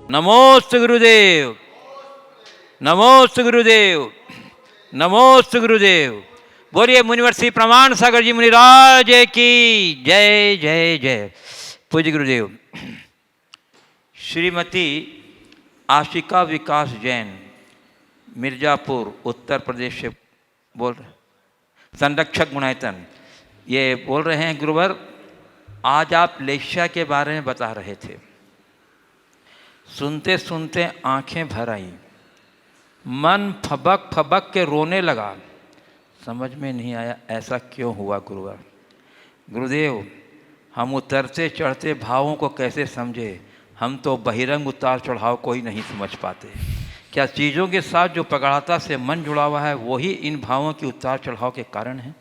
नमोस्तु गुरुदेव, नमोस्तु गुरुदेव, नमोस्तु गुरुदेव। बोलिए मुनिवर श्री प्रमाण सागर जी मुनिराज की जय जय जय। पूज्य गुरुदेव। श्रीमती आशिका विकास जैन, मिर्ज़ापुर उत्तर प्रदेश से बोल रहे, संरक्षक गुणायतन, ये बोल रहे हैं गुरुवर, आज आप लेक्शा के बारे में बता रहे थे, सुनते सुनते आंखें भर आई, मन फबक फबक के रोने लगा। समझ में नहीं आया ऐसा क्यों हुआ गुरुवर। गुरुदेव, हम उतरते चढ़ते भावों को कैसे समझे, हम तो बहिरंग उतार चढ़ाव को ही नहीं समझ पाते। क्या चीज़ों के साथ जो प्रगाढ़ता से मन जुड़ा हुआ है वही इन भावों की उतार चढ़ाव के कारण है?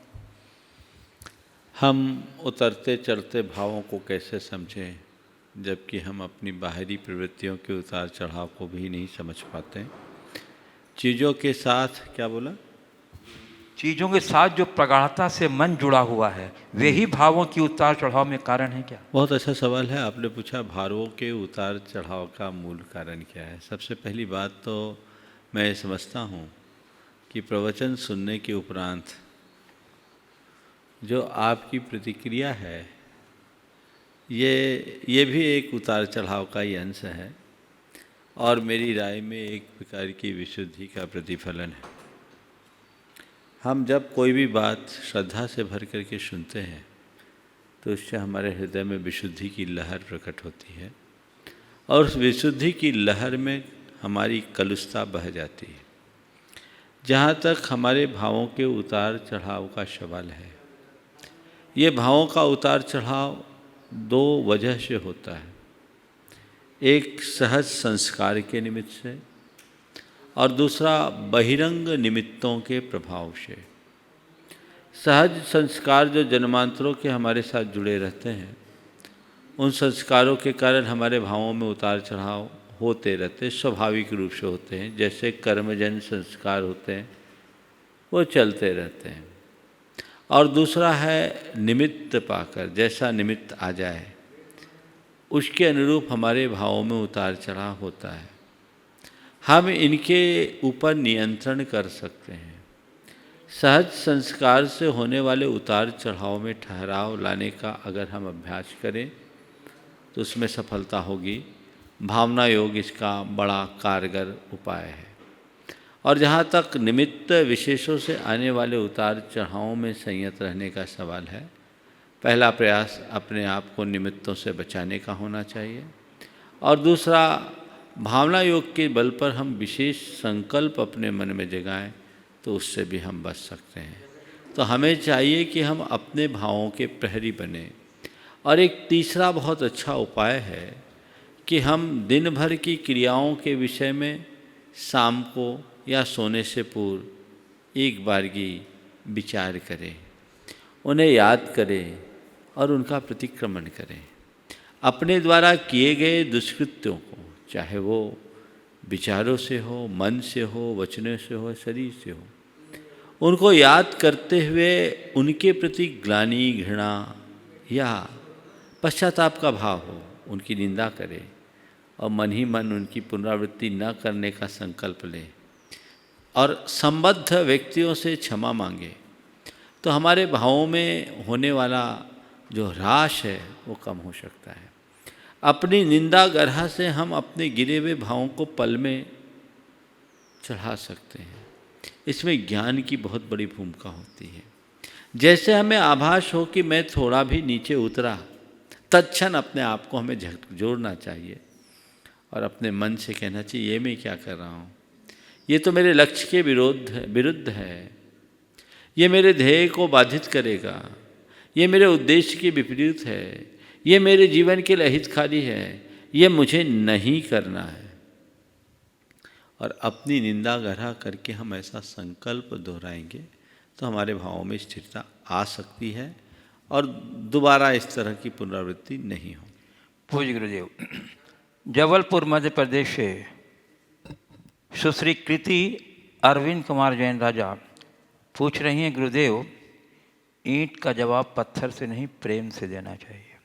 हम उतरते चढ़ते भावों को कैसे समझें जबकि हम अपनी बाहरी प्रवृत्तियों के उतार चढ़ाव को भी नहीं समझ पाते। चीज़ों के साथ क्या बोला? चीज़ों के साथ जो प्रगाढ़ता से मन जुड़ा हुआ है वही भावों की उतार चढ़ाव में कारण है क्या? बहुत अच्छा सवाल है आपने पूछा। भावों के उतार चढ़ाव का मूल कारण क्या है? सबसे पहली बात तो मैं ये समझता हूँ कि प्रवचन सुनने के उपरांत जो आपकी प्रतिक्रिया है ये भी एक उतार चढ़ाव का ही अंश है और मेरी राय में एक प्रकार की विशुद्धि का प्रतिफलन है। हम जब कोई भी बात श्रद्धा से भर करके सुनते हैं तो उससे हमारे हृदय में विशुद्धि की लहर प्रकट होती है और उस विशुद्धि की लहर में हमारी कलुषता बह जाती है। जहाँ तक हमारे भावों के उतार चढ़ाव का सवाल है, ये भावों का उतार चढ़ाव दो वजह से होता है। एक सहज संस्कार के निमित्त से और दूसरा बहिरंग निमित्तों के प्रभाव से। सहज संस्कार जो जन्मांतरों के हमारे साथ जुड़े रहते हैं, उन संस्कारों के कारण हमारे भावों में उतार चढ़ाव होते रहते, स्वाभाविक रूप से होते हैं। जैसे कर्मजन्य संस्कार होते हैं वो चलते रहते हैं। और दूसरा है निमित्त पाकर, जैसा निमित्त आ जाए उसके अनुरूप हमारे भावों में उतार चढ़ाव होता है। हम इनके ऊपर नियंत्रण कर सकते हैं। सहज संस्कार से होने वाले उतार चढ़ाव में ठहराव लाने का अगर हम अभ्यास करें तो उसमें सफलता होगी। भावना योग इसका बड़ा कारगर उपाय है। और जहाँ तक निमित्त विशेषों से आने वाले उतार चढ़ावों में संयत रहने का सवाल है, पहला प्रयास अपने आप को निमित्तों से बचाने का होना चाहिए और दूसरा भावना योग के बल पर हम विशेष संकल्प अपने मन में जगाएं तो उससे भी हम बच सकते हैं। तो हमें चाहिए कि हम अपने भावों के प्रहरी बने। और एक तीसरा बहुत अच्छा उपाय है कि हम दिन भर की क्रियाओं के विषय में शाम को या सोने से पूर्व एक बारगी विचार करें, उन्हें याद करें और उनका प्रतिक्रमण करें। अपने द्वारा किए गए दुष्कृत्यों को, चाहे वो विचारों से हो, मन से हो, वचनों से हो, शरीर से हो, उनको याद करते हुए उनके प्रति ग्लानि, घृणा या पश्चाताप का भाव हो, उनकी निंदा करें और मन ही मन उनकी पुनरावृत्ति न करने का संकल्प लें और संबद्ध व्यक्तियों से क्षमा मांगे तो हमारे भावों में होने वाला जो ह्रास है वो कम हो सकता है। अपनी निंदा गरहा से हम अपने गिरे हुए भावों को पल में चढ़ा सकते हैं। इसमें ज्ञान की बहुत बड़ी भूमिका होती है। जैसे हमें आभास हो कि मैं थोड़ा भी नीचे उतरा, तत्क्षण अपने आप को हमें झकझोरना चाहिए और अपने मन से कहना चाहिए ये मैं क्या कर रहा हूँ, ये तो मेरे लक्ष्य के विरुद्ध है, ये मेरे ध्येय को बाधित करेगा, ये मेरे उद्देश्य के विपरीत है, ये मेरे जीवन के लिए हितकारी है, ये मुझे नहीं करना है। और अपनी निंदा गरहा करके हम ऐसा संकल्प दोहराएंगे तो हमारे भावों में स्थिरता आ सकती है और दोबारा इस तरह की पुनरावृत्ति नहीं हो। पूज्य गुरुदेव, जबलपुर मध्य प्रदेश से सुश्री कृति अरविंद कुमार जैन राजा पूछ रही हैं, गुरुदेव ईंट का जवाब पत्थर से नहीं प्रेम से देना चाहिए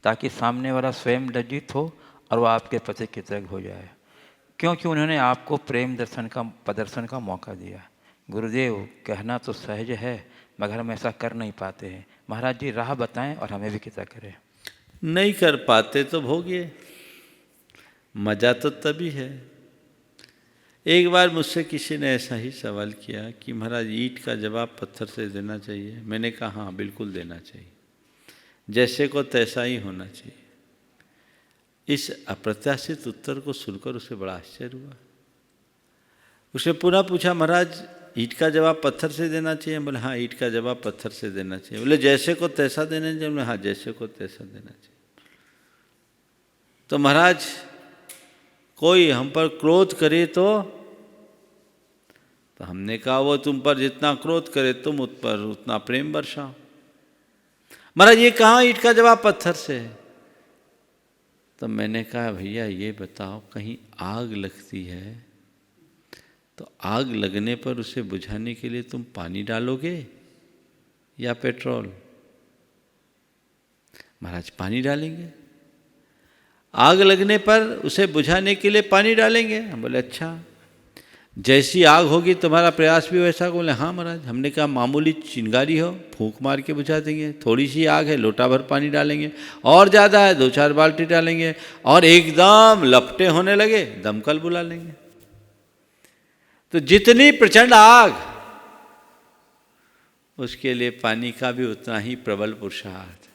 ताकि सामने वाला स्वयं लज्जित हो और वह आपके प्रति कृतज्ञ हो जाए, क्योंकि उन्होंने आपको प्रेम प्रदर्शन का मौका दिया। गुरुदेव, कहना तो सहज है मगर हम ऐसा कर नहीं पाते हैं। महाराज जी राह बताएं और हमें भी कृतज्ञ करें। नहीं कर पाते तो भोगिए, मज़ा तो तभी है। एक बार मुझसे किसी ने ऐसा ही सवाल किया कि महाराज ईंट का जवाब पत्थर से देना चाहिए। मैंने कहा हाँ बिल्कुल देना चाहिए, जैसे को तैसा ही होना चाहिए। इस अप्रत्याशित उत्तर को सुनकर उसे बड़ा आश्चर्य हुआ। उसने पुनः पूछा, महाराज ईंट का जवाब पत्थर से देना चाहिए? बोले हाँ ईंट का जवाब पत्थर से देना चाहिए। बोले जैसे को तैसा देना चाहिए? बोले हाँ जैसे को तैसा देना चाहिए। तो महाराज कोई हम पर क्रोध करे तो हमने कहा वो तुम पर जितना क्रोध करे तुम उस पर उतना प्रेम बरसाओ। महाराज ये कहाँ ईंट का जवाब पत्थर से है? तो मैंने कहा भैया ये बताओ, कहीं आग लगती है तो आग लगने पर उसे बुझाने के लिए तुम पानी डालोगे या पेट्रोल? महाराज पानी डालेंगे। आग लगने पर उसे बुझाने के लिए पानी डालेंगे? हम बोले अच्छा, जैसी आग होगी तुम्हारा प्रयास भी वैसा। बोले हाँ महाराज। हमने कहा मामूली चिंगारी हो फूंक मार के बुझा देंगे, थोड़ी सी आग है लोटा भर पानी डालेंगे, और ज़्यादा है 2-4 बाल्टी डालेंगे, और एकदम लपटे होने लगे दमकल बुला लेंगे। तो जितनी प्रचंड आग उसके लिए पानी का भी उतना ही प्रबल पुरुषार्थ।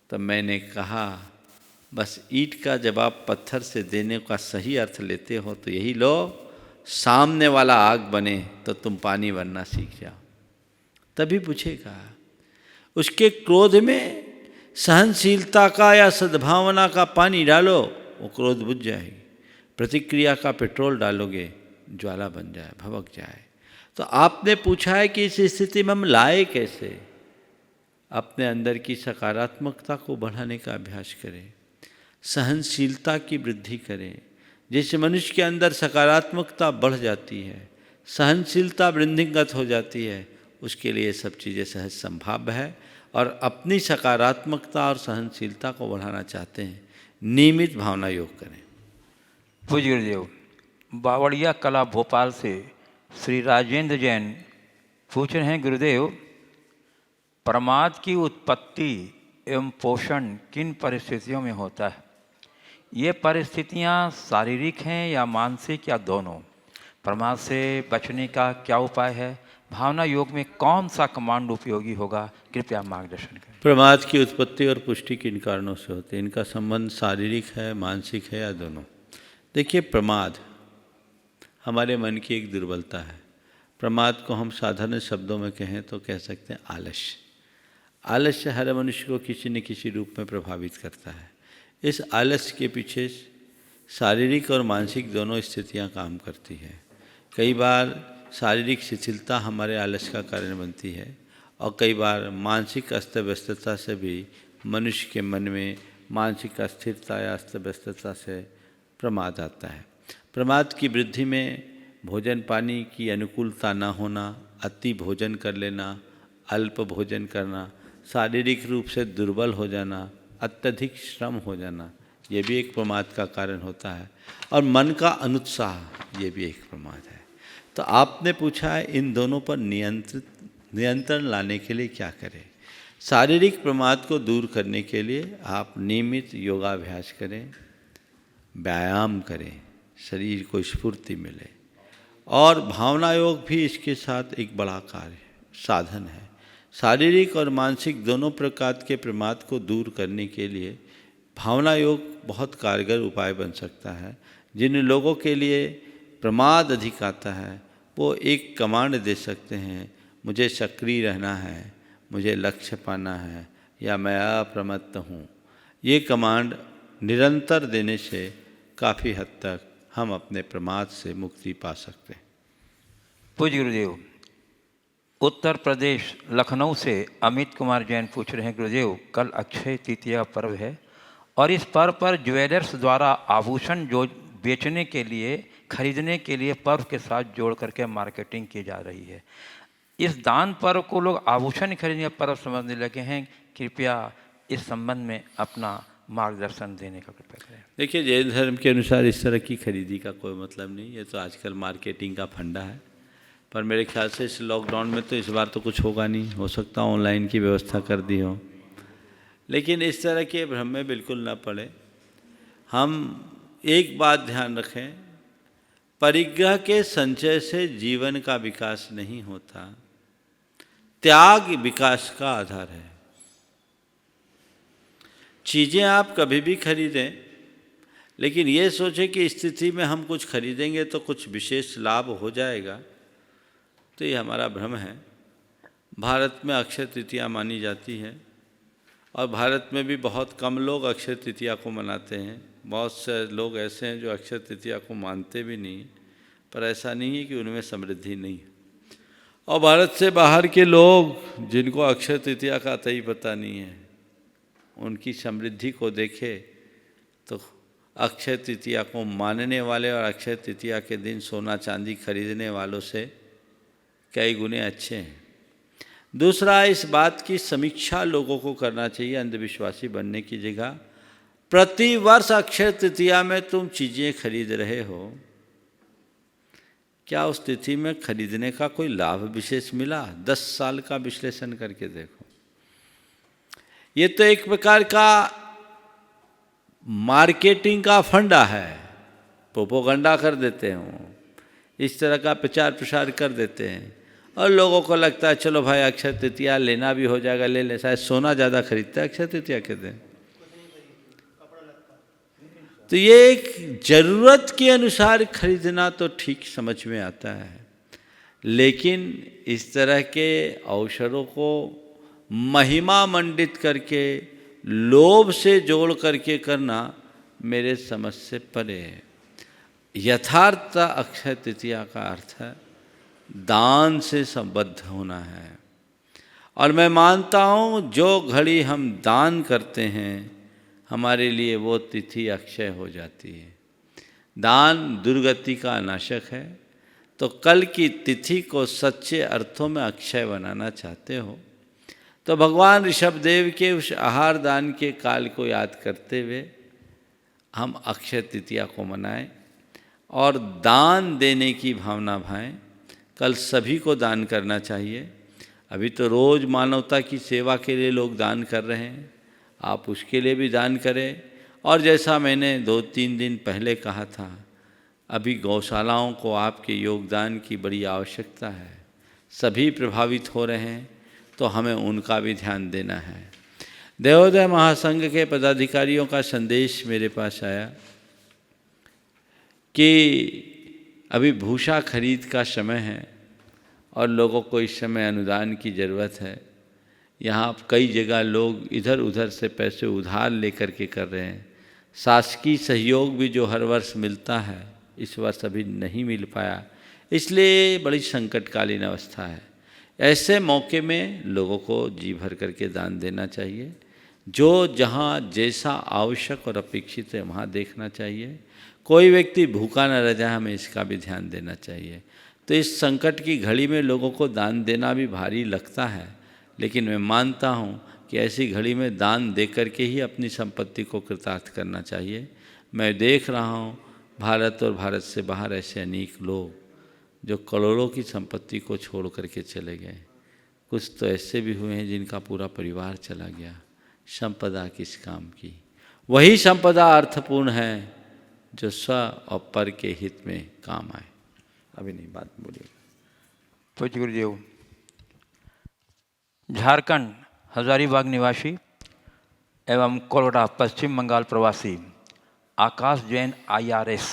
तो मैंने कहा बस ईंट का जवाब पत्थर से देने का सही अर्थ लेते हो तो यही लो, सामने वाला आग बने तो तुम पानी बनना सीख जाओ, तभी पूछेगा। उसके क्रोध में सहनशीलता का या सद्भावना का पानी डालो, वो क्रोध बुझ जाएगी। प्रतिक्रिया का पेट्रोल डालोगे, ज्वाला बन जाए, भभक जाए। तो आपने पूछा है कि इस स्थिति में हम लाए कैसे? अपने अंदर की सकारात्मकता को बढ़ाने का अभ्यास करें, सहनशीलता की वृद्धि करें। जैसे मनुष्य के अंदर सकारात्मकता बढ़ जाती है, सहनशीलता वृद्धिंगत हो जाती है, उसके लिए सब चीज़ें सहज संभाव्य है। और अपनी सकारात्मकता और सहनशीलता को बढ़ाना चाहते हैं, नियमित भावना योग करें। पूज्य गुरुदेव, बावड़िया कला भोपाल से श्री राजेंद्र जैन पूछ रहे हैं, गुरुदेव प्रमाद की उत्पत्ति एवं पोषण किन परिस्थितियों में होता है? ये परिस्थितियाँ शारीरिक हैं या मानसिक या दोनों? प्रमाद से बचने का क्या उपाय है? भावना योग में कौन सा कमांड उपयोगी होगा? कृपया मार्गदर्शन करें। प्रमाद की उत्पत्ति और पुष्टि किन कारणों से होते हैं? इनका संबंध शारीरिक है, मानसिक है या दोनों? देखिए, प्रमाद हमारे मन की एक दुर्बलता है। प्रमाद को हम साधारण शब्दों में कहें तो कह सकते हैं आलस्य। आलस्य हर मनुष्य को किसी न किसी रूप में प्रभावित करता है। इस आलस्य के पीछे शारीरिक और मानसिक दोनों स्थितियां काम करती हैं। कई बार शारीरिक शिथिलता हमारे आलस्य का कारण बनती है, और कई बार मानसिक अस्त व्यस्तता से भी मनुष्य के मन में मानसिक अस्थिरता या अस्त व्यस्तता से प्रमाद आता है। प्रमाद की वृद्धि में भोजन पानी की अनुकूलता न होना, अति भोजन कर लेना, अल्प भोजन करना, शारीरिक रूप से दुर्बल हो जाना, अत्यधिक श्रम हो जाना, ये भी एक प्रमाद का कारण होता है। और मन का अनुत्साह, ये भी एक प्रमाद है। तो आपने पूछा है इन दोनों पर नियंत्रण लाने के लिए क्या करें? शारीरिक प्रमाद को दूर करने के लिए आप नियमित योगाभ्यास करें, व्यायाम करें, शरीर को स्फूर्ति मिले। और भावना योग भी इसके साथ एक बड़ा कार्य साधन है। शारीरिक और मानसिक दोनों प्रकार के प्रमाद को दूर करने के लिए भावना योग बहुत कारगर उपाय बन सकता है। जिन लोगों के लिए प्रमाद अधिक आता है वो एक कमांड दे सकते हैं, मुझे सक्रिय रहना है, मुझे लक्ष्य पाना है, या मैं अप्रमत्त हूँ। ये कमांड निरंतर देने से काफ़ी हद तक हम अपने प्रमाद से मुक्ति पा सकते हैं। पूज्य गुरुदेव, उत्तर प्रदेश लखनऊ से अमित कुमार जैन पूछ रहे हैं, गुरुदेव कल अक्षय तृतीया पर्व है और इस पर्व पर ज्वेलर्स द्वारा आभूषण जो बेचने के लिए खरीदने के लिए पर्व के साथ जोड़ करके मार्केटिंग की जा रही है। इस दान पर्व को लोग आभूषण खरीदने पर्व समझने लगे हैं। कृपया इस संबंध में अपना मार्गदर्शन देने का कृपया करें। देखिए, जैन धर्म के अनुसार इस तरह की खरीदी का कोई मतलब नहीं, ये तो आजकल मार्केटिंग का फंडा है। पर मेरे ख्याल से इस लॉकडाउन में तो इस बार तो कुछ होगा नहीं, हो सकता ऑनलाइन की व्यवस्था कर दी हो। लेकिन इस तरह के भ्रम में बिल्कुल न पड़े। हम एक बात ध्यान रखें, परिग्रह के संचय से जीवन का विकास नहीं होता, त्याग विकास का आधार है। चीज़ें आप कभी भी खरीदें, लेकिन ये सोचें कि स्थिति में हम कुछ खरीदेंगे तो कुछ विशेष लाभ हो जाएगा, तो ये हमारा भ्रम है। भारत में अक्षय तृतीया मानी जाती है और भारत में भी बहुत कम लोग अक्षय तृतीया को मनाते हैं। बहुत से लोग ऐसे हैं जो अक्षय तृतीया को मानते भी नहीं, पर ऐसा नहीं है कि उनमें समृद्धि नहीं है। और भारत से बाहर के लोग जिनको अक्षय तृतीया का अतई पता नहीं है, उनकी समृद्धि को देखे तो अक्षय तृतीया को मानने वाले और अक्षय तृतीया के दिन सोना चांदी खरीदने वालों से कई गुने अच्छे हैं। दूसरा, इस बात की समीक्षा लोगों को करना चाहिए अंधविश्वासी बनने की जगह। प्रति वर्ष अक्षय तृतीया में तुम चीज़ें खरीद रहे हो, क्या उस तिथि में खरीदने का कोई लाभ विशेष मिला? 10 साल का विश्लेषण करके देखो। ये तो एक प्रकार का मार्केटिंग का फंडा है, प्रोपोगंडा कर देते हैं, इस तरह का प्रचार प्रसार कर देते हैं और लोगों को लगता है चलो भाई अक्षय तृतीया लेना भी हो जाएगा, ले ले। शायद सोना ज़्यादा खरीदता है अक्षय तृतीया के दिन। तो ये एक ज़रूरत के अनुसार खरीदना तो ठीक समझ में आता है, लेकिन इस तरह के अवसरों को महिमा मंडित करके लोभ से जोड़ करके करना मेरे समझ से परे है। यथार्थ अक्षय तृतीया का अर्थ है दान से संबद्ध होना है। और मैं मानता हूँ जो घड़ी हम दान करते हैं हमारे लिए वो तिथि अक्षय हो जाती है। दान दुर्गति का नाशक है, तो कल की तिथि को सच्चे अर्थों में अक्षय बनाना चाहते हो तो भगवान ऋषभदेव के उस आहार दान के काल को याद करते हुए हम अक्षय तृतीया को मनाएं और दान देने की भावना भाएं। कल सभी को दान करना चाहिए। अभी तो रोज़ मानवता की सेवा के लिए लोग दान कर रहे हैं, आप उसके लिए भी दान करें। और जैसा मैंने 2-3 दिन पहले कहा था, अभी गौशालाओं को आपके योगदान की बड़ी आवश्यकता है। सभी प्रभावित हो रहे हैं, तो हमें उनका भी ध्यान देना है। देवोदय महासंघ के पदाधिकारियों का संदेश मेरे पास आया कि अभी भूसा खरीद का समय है और लोगों को इस समय अनुदान की ज़रूरत है। यहाँ कई जगह लोग इधर उधर से पैसे उधार लेकर के कर रहे हैं। शासकीय सहयोग भी जो हर वर्ष मिलता है इस वर्ष अभी नहीं मिल पाया, इसलिए बड़ी संकटकालीन अवस्था है। ऐसे मौके में लोगों को जी भर करके दान देना चाहिए। जो जहाँ जैसा आवश्यक और अपेक्षित है वहाँ देखना चाहिए। कोई व्यक्ति भूखा न रह जाए, हमें इसका भी ध्यान देना चाहिए। तो इस संकट की घड़ी में लोगों को दान देना भी भारी लगता है, लेकिन मैं मानता हूँ कि ऐसी घड़ी में दान दे करके ही अपनी संपत्ति को कृतार्थ करना चाहिए। मैं देख रहा हूँ भारत और भारत से बाहर ऐसे अनेक लोग जो करोड़ों की संपत्ति को छोड़ करके चले गए। कुछ तो ऐसे भी हुए हैं जिनका पूरा परिवार चला गया। संपदा किस काम की? वही संपदा अर्थपूर्ण है जो स्व और पर के हित में काम आए। अभी नहीं, बात बोलिए। पूज्य गुरुदेव, झारखंड हजारीबाग निवासी एवं कोलकाता पश्चिम बंगाल प्रवासी आकाश जैन IRS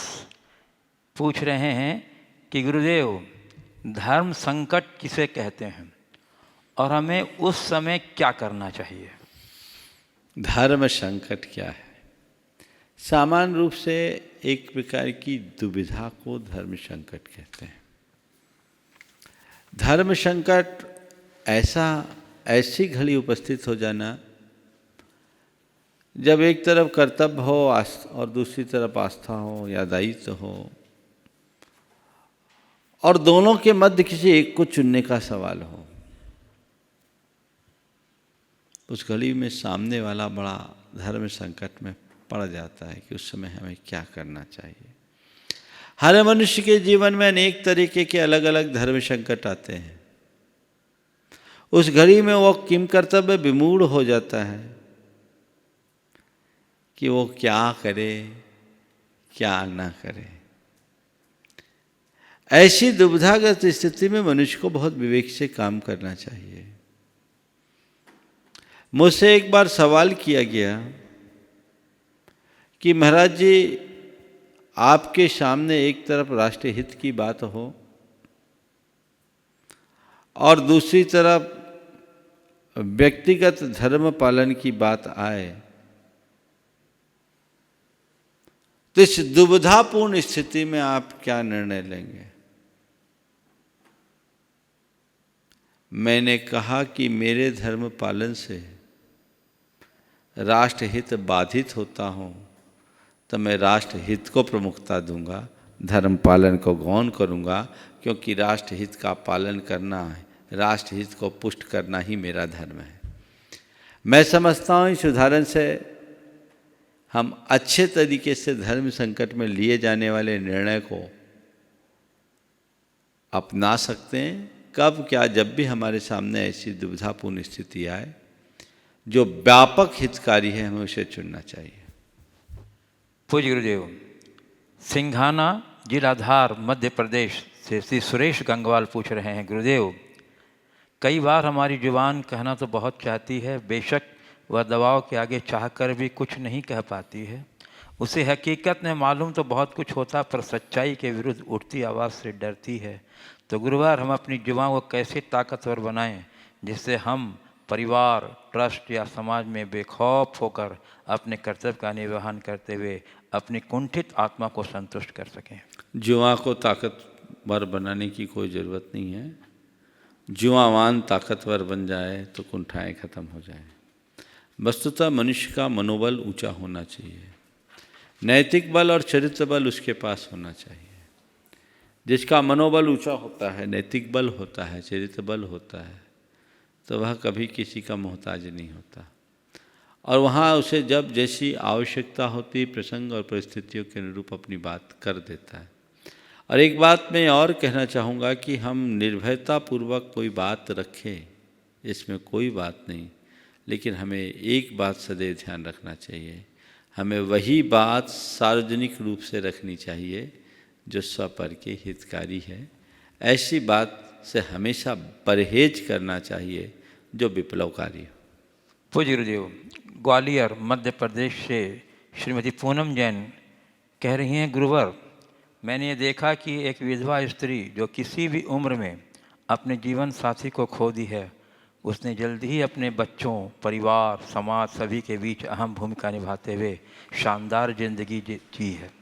पूछ रहे हैं कि गुरुदेव, धर्म संकट किसे कहते हैं और हमें उस समय क्या करना चाहिए? धर्म संकट क्या है? सामान्य रूप से एक प्रकार की दुविधा को धर्म संकट कहते हैं। धर्म संकट ऐसी घड़ी उपस्थित हो जाना जब एक तरफ कर्तव्य हो और दूसरी तरफ आस्था हो या दायित्व हो, और दोनों के मध्य किसी एक को चुनने का सवाल हो। उस घड़ी में सामने वाला बड़ा धर्म संकट में पड़ जाता है कि उस समय हमें क्या करना चाहिए। हर मनुष्य के जीवन में अनेक तरीके के अलग अलग धर्म संकट आते हैं। उस घड़ी में वो किम कर्तव्य विमूढ़ हो जाता है कि वो क्या करे क्या ना करे। ऐसी दुविधाग्रस्त स्थिति में मनुष्य को बहुत विवेक से काम करना चाहिए। मुझसे एक बार सवाल किया गया कि महाराज जी, आपके सामने एक तरफ राष्ट्रीय हित की बात हो और दूसरी तरफ व्यक्तिगत धर्म पालन की बात आए, तो इस दुविधापूर्ण स्थिति में आप क्या निर्णय लेंगे? मैंने कहा कि मेरे धर्म पालन से राष्ट्रहित बाधित होता हूँ तो मैं राष्ट्रहित को प्रमुखता दूंगा, धर्म पालन को गौण करूंगा, क्योंकि राष्ट्रहित का पालन करना है, राष्ट्रहित को पुष्ट करना ही मेरा धर्म है। मैं समझता हूँ इस उदाहरण से हम अच्छे तरीके से धर्म संकट में लिए जाने वाले निर्णय को अपना सकते हैं। कब क्या? जब भी हमारे सामने ऐसी दुविधापूर्ण स्थिति आए, जो व्यापक हितकारी है, हमें उसे चुनना चाहिए। पूज्य गुरुदेव, सिंघाना जिलाधार मध्य प्रदेश से श्री सुरेश गंगवाल पूछ रहे हैं, गुरुदेव, कई बार हमारी जुबान कहना तो बहुत चाहती है, बेशक वह दबाव के आगे चाहकर भी कुछ नहीं कह पाती है। उसे हकीकत में मालूम तो बहुत कुछ होता, पर सच्चाई के विरुद्ध उठती आवाज़ से डरती है। तो गुरुवार हम अपनी जुबान को कैसे ताकतवर बनाएं जिससे हम परिवार, ट्रस्ट या समाज में बेखौफ होकर अपने कर्तव्य का निर्वहन करते हुए अपनी कुंठित आत्मा को संतुष्ट कर सकें? जुआ को ताकतवर बनाने की कोई ज़रूरत नहीं है। जुआवान ताकतवर बन जाए तो कुंठाएँ खत्म हो जाएं। वस्तुतः मनुष्य का मनोबल ऊंचा होना चाहिए, नैतिक बल और चरित्र बल उसके पास होना चाहिए। जिसका मनोबल ऊंचा होता है, नैतिक बल होता है, चरित्र बल होता है, तो वह कभी किसी का मोहताज नहीं होता और वहाँ उसे जब जैसी आवश्यकता होती, प्रसंग और परिस्थितियों के अनुरूप अपनी बात कर देता है। और एक बात मैं और कहना चाहूँगा कि हम निर्भयतापूर्वक कोई बात रखें, इसमें कोई बात नहीं, लेकिन हमें एक बात सदैव ध्यान रखना चाहिए, हमें वही बात सार्वजनिक रूप से रखनी चाहिए जो स्वपर के हितकारी है। ऐसी बात से हमेशा परहेज करना चाहिए जो विप्लवकारी हो। पूज्य गुरुदेव, ग्वालियर मध्य प्रदेश से श्रीमती पूनम जैन कह रही हैं, गुरुवर, मैंने ये देखा कि एक विधवा स्त्री जो किसी भी उम्र में अपने जीवन साथी को खो दी है, उसने जल्दी ही अपने बच्चों, परिवार, समाज सभी के बीच अहम भूमिका निभाते हुए शानदार जिंदगी जी है।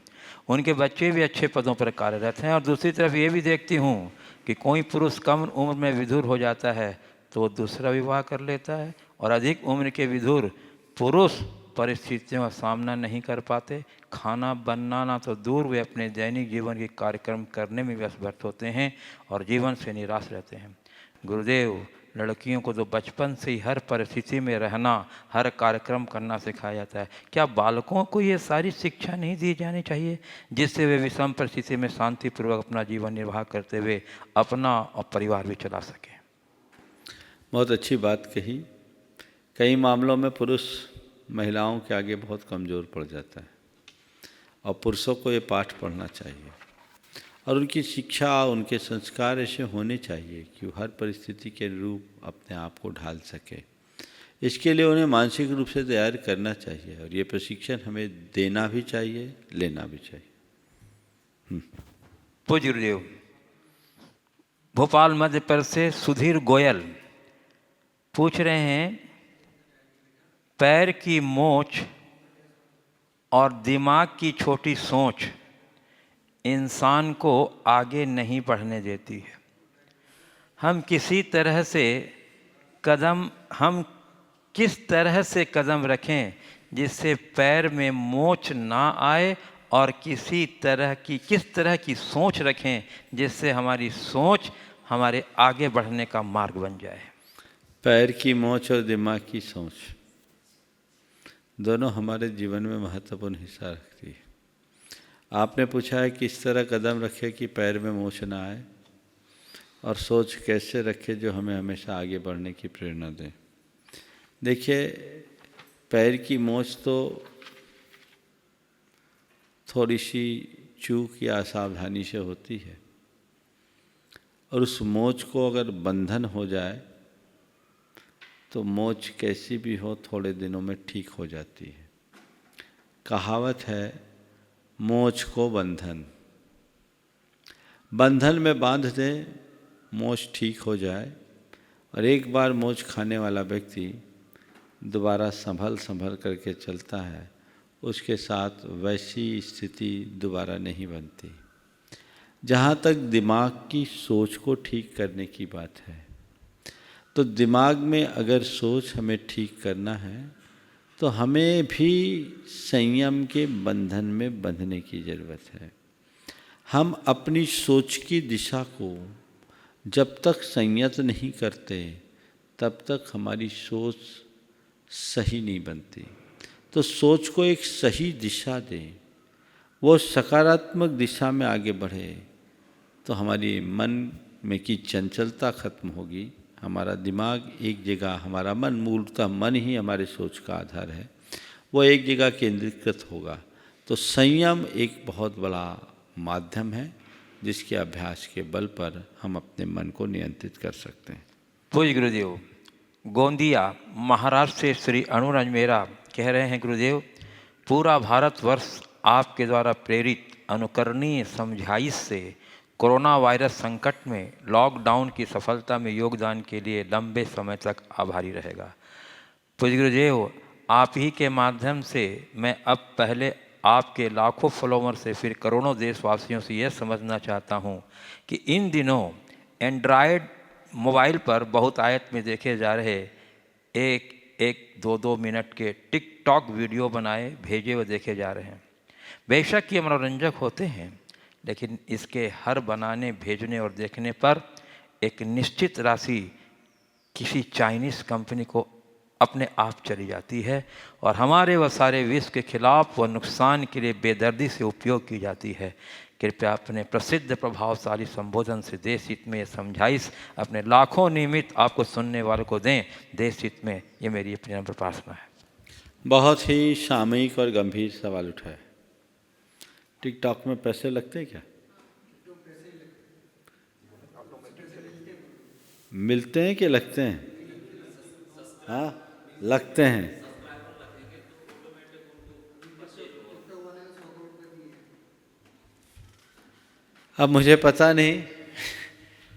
उनके बच्चे भी अच्छे पदों पर कार्यरत हैं। और दूसरी तरफ ये भी देखती हूँ कि कोई पुरुष कम उम्र में विधुर हो जाता है तो वो दूसरा विवाह कर लेता है और अधिक उम्र के विधुर पुरुष परिस्थितियों का सामना नहीं कर पाते, खाना बनाना तो दूर, वे अपने दैनिक जीवन के कार्यक्रम करने में व्यस्त होते हैं और जीवन से निराश रहते हैं। गुरुदेव, लड़कियों को तो बचपन से ही हर परिस्थिति में रहना, हर कार्यक्रम करना सिखाया जाता है। क्या बालकों को ये सारी शिक्षा नहीं दी जानी चाहिए जिससे वे विषम परिस्थिति में शांतिपूर्वक अपना जीवन निर्वाह करते हुए अपना और परिवार भी चला सकें? बहुत अच्छी बात कही। कई मामलों में पुरुष महिलाओं के आगे बहुत कमज़ोर पड़ जाता है और पुरुषों को ये पाठ पढ़ना चाहिए और उनकी शिक्षा, उनके संस्कार ऐसे होने चाहिए कि वो हर परिस्थिति के अनुरूप अपने आप को ढाल सके। इसके लिए उन्हें मानसिक रूप से तैयार करना चाहिए और ये प्रशिक्षण हमें देना भी चाहिए, लेना भी चाहिए। पूज्य गुरुदेव, भोपाल मध्य प्रदेश से सुधीर गोयल पूछ रहे हैं, पैर की मोच और दिमाग की छोटी सोच इंसान को आगे नहीं बढ़ने देती है। हम किस तरह से कदम रखें जिससे पैर में मोच ना आए और किस तरह की सोच रखें जिससे हमारी सोच हमारे आगे बढ़ने का मार्ग बन जाए? पैर की मोच और दिमाग की सोच दोनों हमारे जीवन में महत्वपूर्ण हिस्सा रखती है। आपने पूछा है किस तरह कदम रखे कि पैर में मोच ना आए, और सोच कैसे रखे जो हमें हमेशा आगे बढ़ने की प्रेरणा दे। देखिए, पैर की मोच तो थोड़ी सी चूक या असावधानी से होती है, और उस मोच को अगर बंधन हो जाए तो मोच कैसी भी हो थोड़े दिनों में ठीक हो जाती है। कहावत है, मोच को बंधन, बंधन में बांध दे, मोच ठीक हो जाए, और एक बार मोच खाने वाला व्यक्ति दोबारा संभल करके चलता है, उसके साथ वैसी स्थिति दोबारा नहीं बनती। जहाँ तक दिमाग की सोच को ठीक करने की बात है, तो दिमाग में अगर सोच हमें ठीक करना है तो हमें भी संयम के बंधन में बंधने की ज़रूरत है। हम अपनी सोच की दिशा को जब तक संयत नहीं करते तब तक हमारी सोच सही नहीं बनती। तो सोच को एक सही दिशा दें, वो सकारात्मक दिशा में आगे बढ़े, तो हमारी मन में की चंचलता खत्म होगी। हमारा दिमाग एक जगह, हमारा मन, मूलतः मन ही हमारे सोच का आधार है, वो एक जगह केंद्रीकृत होगा। तो संयम एक बहुत बड़ा माध्यम है जिसके अभ्यास के बल पर हम अपने मन को नियंत्रित कर सकते हैं। पूज्य गुरुदेव, गोंदिया महाराष्ट्र से श्री अनुराज मेहरा कह रहे हैं, गुरुदेव पूरा भारतवर्ष आपके द्वारा प्रेरित अनुकरणीय समझाइश से कोरोना वायरस संकट में लॉकडाउन की सफलता में योगदान के लिए लंबे समय तक आभारी रहेगा। पूज्य गुरुदेव, आप ही के माध्यम से मैं अब पहले आपके लाखों फॉलोवर से फिर करोड़ों देशवासियों से यह समझना चाहता हूं कि इन दिनों एंड्रॉयड मोबाइल पर बहुतायत में देखे जा रहे एक 2 मिनट के टिकटॉक वीडियो बनाए भेजे व देखे जा रहे हैं। बेशक ये मनोरंजक होते हैं, लेकिन इसके हर बनाने, भेजने और देखने पर एक निश्चित राशि किसी चाइनीज़ कंपनी को अपने आप चली जाती है और हमारे व सारे विश्व के खिलाफ व नुकसान के लिए बेदर्दी से उपयोग की जाती है। कृपया अपने प्रसिद्ध प्रभावशाली संबोधन से देश हित में ये समझाइश अपने लाखों नियमित आपको सुनने वालों को दें। देश हित में ये मेरी अपनी नम्र प्रार्थना है। बहुत ही सामयिक और गंभीर सवाल उठाए। टिकटॉक में पैसे लगते हैं क्या? मिलते हैं कि लगते हैं? हाँ, लगते हैं। अब मुझे पता नहीं,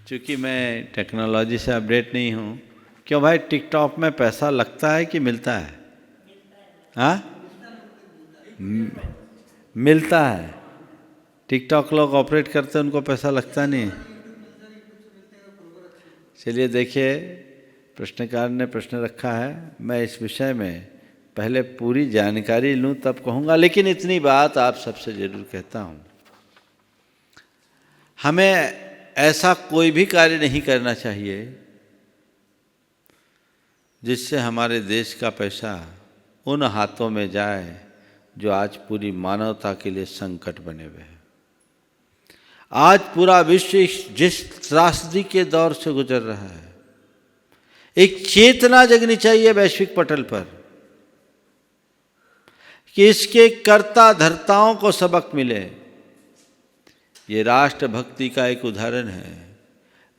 क्योंकि मैं टेक्नोलॉजी से अपडेट नहीं हूँ। क्यों भाई, टिकटॉक में पैसा लगता है कि मिलता है? हाँ, मिलता है। टिकटॉक लोग ऑपरेट करते हैं, उनको पैसा लगता नहीं। चलिए देखिए, प्रश्नकार ने प्रश्न रखा है, मैं इस विषय में पहले पूरी जानकारी लूँ तब कहूँगा, लेकिन इतनी बात आप सबसे ज़रूर कहता हूँ, हमें ऐसा कोई भी कार्य नहीं करना चाहिए जिससे हमारे देश का पैसा उन हाथों में जाए जो आज पूरी मानवता के लिए संकट बने हुए हैं। आज पूरा विश्व जिस त्रासदी के दौर से गुजर रहा है, एक चेतना जगनी चाहिए वैश्विक पटल पर कि इसके कर्ता धर्ताओं को सबक मिले। ये राष्ट्रभक्ति का एक उदाहरण है।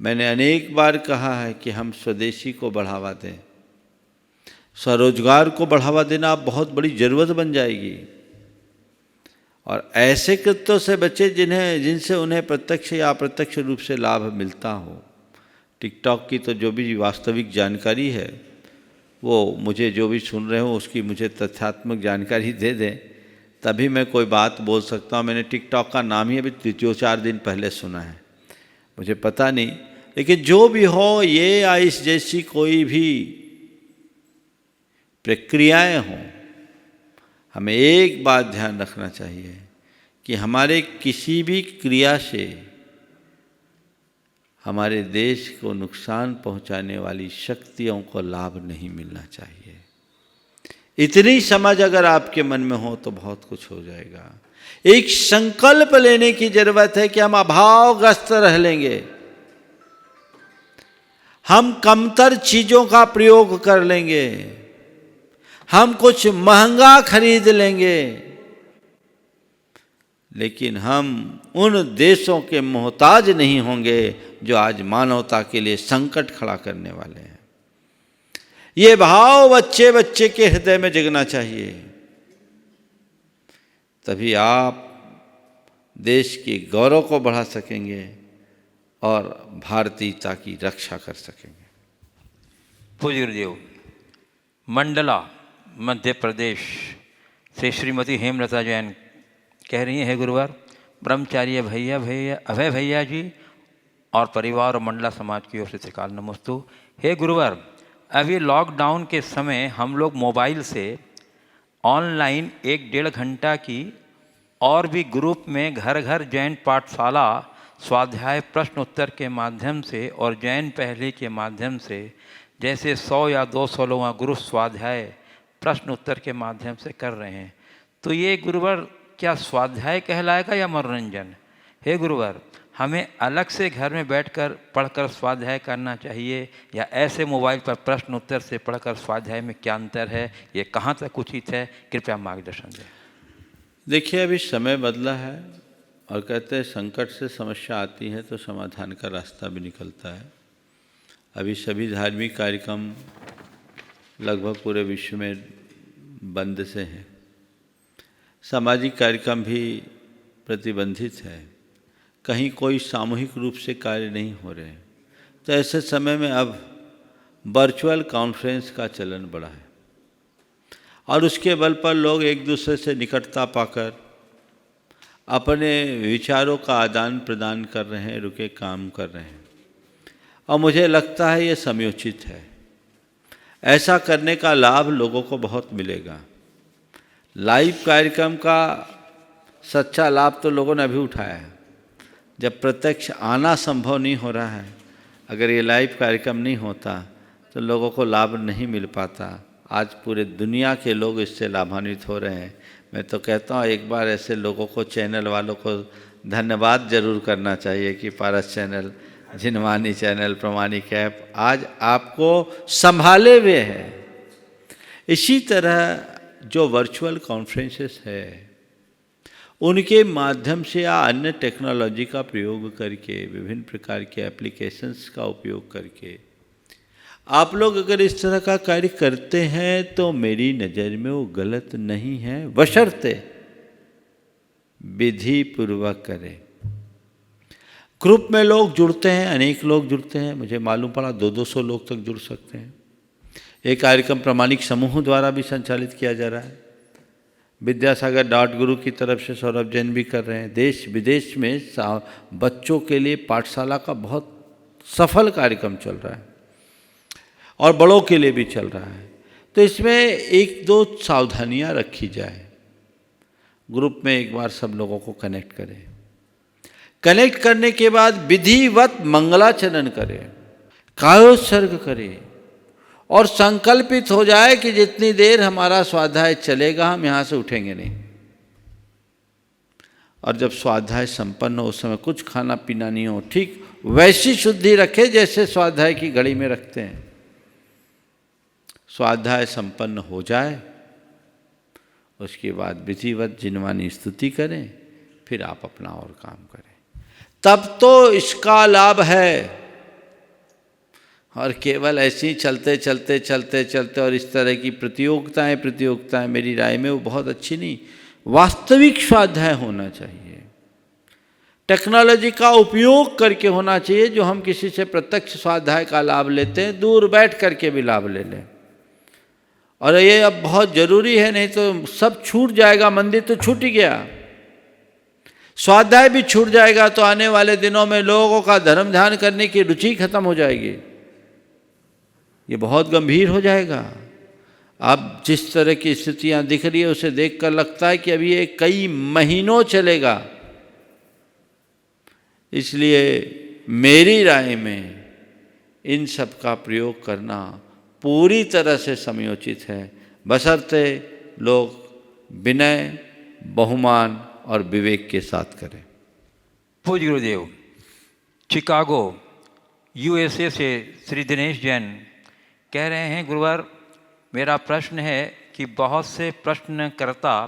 मैंने अनेक बार कहा है कि हम स्वदेशी को बढ़ावा दें। स्वरोजगार को बढ़ावा देना अब बहुत बड़ी ज़रूरत बन जाएगी, और ऐसे कृत्यों से बचे जिनसे उन्हें प्रत्यक्ष या अप्रत्यक्ष रूप से लाभ मिलता हो। टिकटॉक की तो जो भी वास्तविक जानकारी है, वो मुझे जो भी सुन रहे हो उसकी मुझे तथ्यात्मक जानकारी दे दें, तभी मैं कोई बात बोल सकता हूँ। मैंने टिकटॉक का नाम ही अभी 2-4 दिन पहले सुना है, मुझे पता नहीं। लेकिन जो भी हो, ये या इस जैसी कोई भी प्रक्रियाएं हों, हमें एक बात ध्यान रखना चाहिए कि हमारे किसी भी क्रिया से हमारे देश को नुकसान पहुंचाने वाली शक्तियों को लाभ नहीं मिलना चाहिए। इतनी समझ अगर आपके मन में हो तो बहुत कुछ हो जाएगा। एक संकल्प लेने की जरूरत है कि हम अभावग्रस्त रह लेंगे, हम कमतर चीजों का प्रयोग कर लेंगे, हम कुछ महंगा खरीद लेंगे, लेकिन हम उन देशों के मोहताज नहीं होंगे जो आज मानवता के लिए संकट खड़ा करने वाले हैं। ये भाव बच्चे बच्चे के हृदय में जगना चाहिए, तभी आप देश के गौरव को बढ़ा सकेंगे और भारतीयता की रक्षा कर सकेंगे। पूज्य गुरुदेव, मंडला मध्य प्रदेश से श्रीमती हेमलता जैन कह रही हैं, गुरुवार ब्रह्मचार्य भैया अभय भैया जी और परिवार और मंडला समाज की ओर से त्रिकाल नमस्तु। हे गुरुवार, अभी लॉकडाउन के समय हम लोग मोबाइल से ऑनलाइन 1-1.5 घंटा की और भी ग्रुप में घर घर जैन पाठशाला स्वाध्याय प्रश्न उत्तर के माध्यम से और जैन पहले के माध्यम से जैसे 100 या 200 लोग ग्रुप स्वाध्याय प्रश्न उत्तर के माध्यम से कर रहे हैं। तो ये गुरुवार क्या स्वाध्याय कहलाएगा या मनोरंजन? हे गुरुवार, हमें अलग से घर में बैठकर पढ़कर स्वाध्याय करना चाहिए या ऐसे मोबाइल पर प्रश्न उत्तर से पढ़कर स्वाध्याय में क्या अंतर है? ये कहाँ तक उचित है? कृपया मार्गदर्शन दें। देखिए, अभी समय बदला है और कहते हैं संकट से समस्या आती है तो समाधान का रास्ता भी निकलता है। अभी सभी धार्मिक कार्यक्रम लगभग पूरे विश्व में बंद से हैं, सामाजिक कार्यक्रम भी प्रतिबंधित है, कहीं कोई सामूहिक रूप से कार्य नहीं हो रहे। तो ऐसे समय में अब वर्चुअल कॉन्फ्रेंस का चलन बढ़ा है और उसके बल पर लोग एक दूसरे से निकटता पाकर अपने विचारों का आदान प्रदान कर रहे हैं, रुके काम कर रहे हैं और मुझे लगता है ये समयोचित है। ऐसा करने का लाभ लोगों को बहुत मिलेगा। लाइव कार्यक्रम का सच्चा लाभ तो लोगों ने अभी उठाया है, जब प्रत्यक्ष आना संभव नहीं हो रहा है। अगर ये लाइव कार्यक्रम नहीं होता तो लोगों को लाभ नहीं मिल पाता। आज पूरे दुनिया के लोग इससे लाभान्वित हो रहे हैं। मैं तो कहता हूँ एक बार ऐसे लोगों को, चैनल वालों को धन्यवाद जरूर करना चाहिए कि पारस चैनल, जिनवानी चैनल, प्रमाणिक ऐप आज आपको संभाले हुए है। इसी तरह जो वर्चुअल कॉन्फ्रेंसेस है उनके माध्यम से या अन्य टेक्नोलॉजी का प्रयोग करके, विभिन्न प्रकार के एप्लीकेशंस का उपयोग करके आप लोग अगर इस तरह का कार्य करते हैं तो मेरी नज़र में वो गलत नहीं है, बशर्ते विधि पूर्वक करें। ग्रुप में लोग जुड़ते हैं, अनेक लोग जुड़ते हैं, मुझे मालूम पड़ा 200-200 लोग तक जुड़ सकते हैं। एक कार्यक्रम प्रमाणिक समूह द्वारा भी संचालित किया जा रहा है। विद्यासागर.गुरु की तरफ से सौरभ जैन भी कर रहे हैं। देश विदेश में बच्चों के लिए पाठशाला का बहुत सफल कार्यक्रम चल रहा है और बड़ों के लिए भी चल रहा है। तो इसमें 1-2 सावधानियां रखी जाए। ग्रुप में एक बार सब लोगों को कनेक्ट करें। कनेक्ट करने के बाद विधिवत मंगलाचरण करें, कायोत्सर्ग करें और संकल्पित हो जाए कि जितनी देर हमारा स्वाध्याय चलेगा हम यहाँ से उठेंगे नहीं। और जब स्वाध्याय संपन्न हो उस समय कुछ खाना पीना नहीं हो, ठीक वैसी शुद्धि रखे जैसे स्वाध्याय की घड़ी में रखते हैं। स्वाध्याय संपन्न हो जाए उसके बाद विधिवत जिनवानी स्तुति करें, फिर आप अपना और काम करें, तब तो इसका लाभ है। और केवल ऐसे ही चलते चलते चलते चलते और इस तरह की प्रतियोगिताएं मेरी राय में वो बहुत अच्छी नहीं। वास्तविक स्वाध्याय होना चाहिए, टेक्नोलॉजी का उपयोग करके होना चाहिए। जो हम किसी से प्रत्यक्ष स्वाध्याय का लाभ लेते हैं, दूर बैठ करके भी लाभ ले लें। और ये अब बहुत ज़रूरी है, नहीं तो सब छूट जाएगा। मंदिर तो छूट ही गया, स्वाध्याय भी छूट जाएगा तो आने वाले दिनों में लोगों का धर्म ध्यान करने की रुचि खत्म हो जाएगी। ये बहुत गंभीर हो जाएगा। अब जिस तरह की स्थितियां दिख रही है उसे देखकर लगता है कि अभी ये कई महीनों चलेगा। इसलिए मेरी राय में इन सब का प्रयोग करना पूरी तरह से समयोचित है, बशर्ते लोग विनय, बहुमान और विवेक के साथ करें। पूज्य गुरुदेव, चिकागो यूएसए से श्री दिनेश जैन कह रहे हैं, गुरुवर मेरा प्रश्न है कि बहुत से प्रश्नकर्ता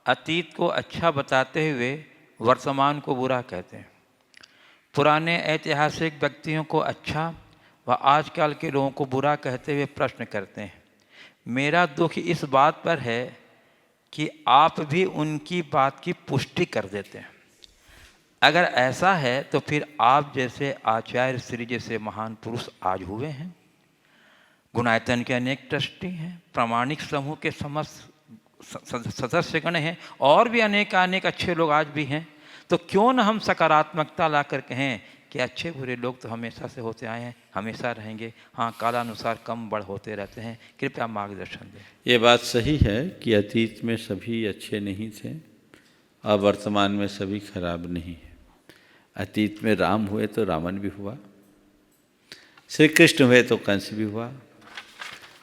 अतीत को अच्छा बताते हुए वर्तमान को बुरा कहते हैं। पुराने ऐतिहासिक व्यक्तियों को अच्छा व आजकल के लोगों को बुरा कहते हुए प्रश्न करते हैं। मेरा दुख इस बात पर है कि आप भी उनकी बात की पुष्टि कर देते हैं। अगर ऐसा है तो फिर आप जैसे आचार्य श्री जैसे महान पुरुष आज हुए हैं। गुणायतन के अनेक ट्रस्टी हैं, प्रामाणिक समूह के समस्त सदस्यगण हैं, और भी अनेक अच्छे लोग आज भी हैं। तो क्यों न हम सकारात्मकता लाकर कहें कि अच्छे बुरे लोग तो हमेशा से होते आए हैं, हमेशा रहेंगे। हाँ, कालानुसार कम बढ़ होते रहते हैं। कृपया मार्गदर्शन दें। ये बात सही है कि अतीत में सभी अच्छे नहीं थे और वर्तमान में सभी खराब नहीं है। अतीत में राम हुए तो रावण भी हुआ, श्री कृष्ण हुए तो कंस भी हुआ,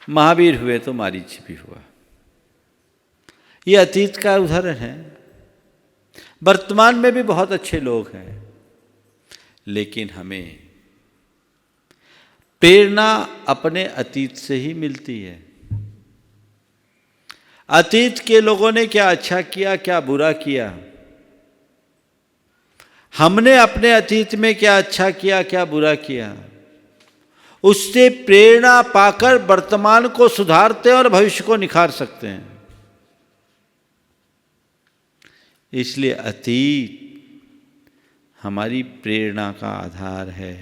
महावीर हुए तो मारीच भी हुआ। ये अतीत का उदाहरण है। वर्तमान में भी बहुत अच्छे लोग हैं, लेकिन हमें प्रेरणा अपने अतीत से ही मिलती है। अतीत के लोगों ने क्या अच्छा किया, क्या बुरा किया, हमने अपने अतीत में क्या अच्छा किया, क्या बुरा किया, उससे प्रेरणा पाकर वर्तमान को सुधारते और भविष्य को निखार सकते हैं। इसलिए अतीत हमारी प्रेरणा का आधार है।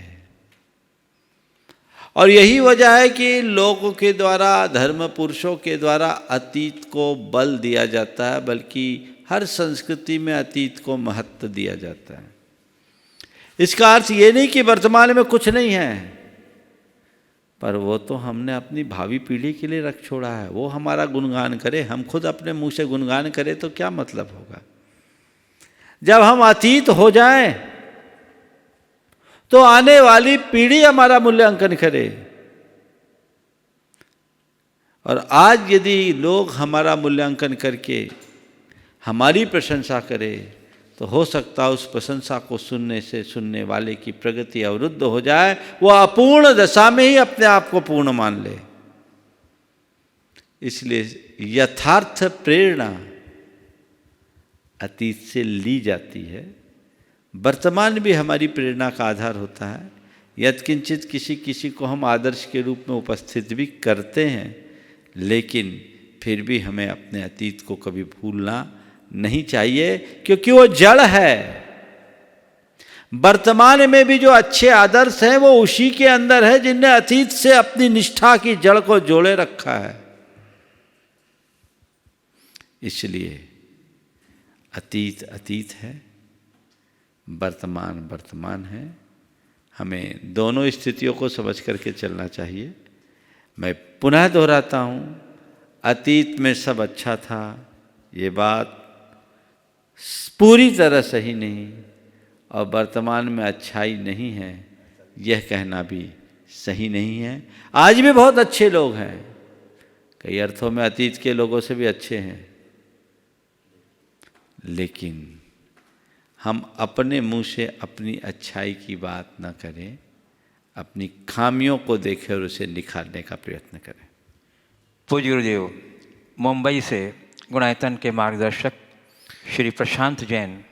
और यही वजह है कि लोगों के द्वारा, धर्म पुरुषों के द्वारा अतीत को बल दिया जाता है, बल्कि हर संस्कृति में अतीत को महत्व दिया जाता है। इसका अर्थ ये नहीं कि वर्तमान में कुछ नहीं है, पर वो तो हमने अपनी भावी पीढ़ी के लिए रख छोड़ा है। वो हमारा गुणगान करे, हम खुद अपने मुंह से गुणगान करें तो क्या मतलब होगा। जब हम अतीत हो जाएं तो आने वाली पीढ़ी हमारा मूल्यांकन करे। और आज यदि लोग हमारा मूल्यांकन करके हमारी प्रशंसा करें तो हो सकता है उस प्रशंसा को सुनने से सुनने वाले की प्रगति अवरुद्ध हो जाए, वो अपूर्ण दशा में ही अपने आप को पूर्ण मान ले। इसलिए यथार्थ प्रेरणा अतीत से ली जाती है। वर्तमान भी हमारी प्रेरणा का आधार होता है। यत्किंचित किसी किसी को हम आदर्श के रूप में उपस्थित भी करते हैं, लेकिन फिर भी हमें अपने अतीत को कभी भूलना नहीं चाहिए, क्योंकि वो जड़ है। वर्तमान में भी जो अच्छे आदर्श हैं वो उसी के अंदर है जिनने अतीत से अपनी निष्ठा की जड़ को जोड़े रखा है। इसलिए अतीत अतीत है, वर्तमान वर्तमान है। हमें दोनों स्थितियों को समझ करके चलना चाहिए। मैं पुनः दोहराता हूँ, अतीत में सब अच्छा था, ये बात पूरी तरह सही नहीं, और वर्तमान में अच्छाई नहीं है, यह कहना भी सही नहीं है। आज भी बहुत अच्छे लोग हैं, कई अर्थों में अतीत के लोगों से भी अच्छे हैं, लेकिन हम अपने मुंह से अपनी अच्छाई की बात न करें, अपनी खामियों को देखें और उसे निखारने का प्रयत्न करें। पूज्य गुरुदेव, मुंबई से गुणायतन के मार्गदर्शक श्री प्रशांत जैन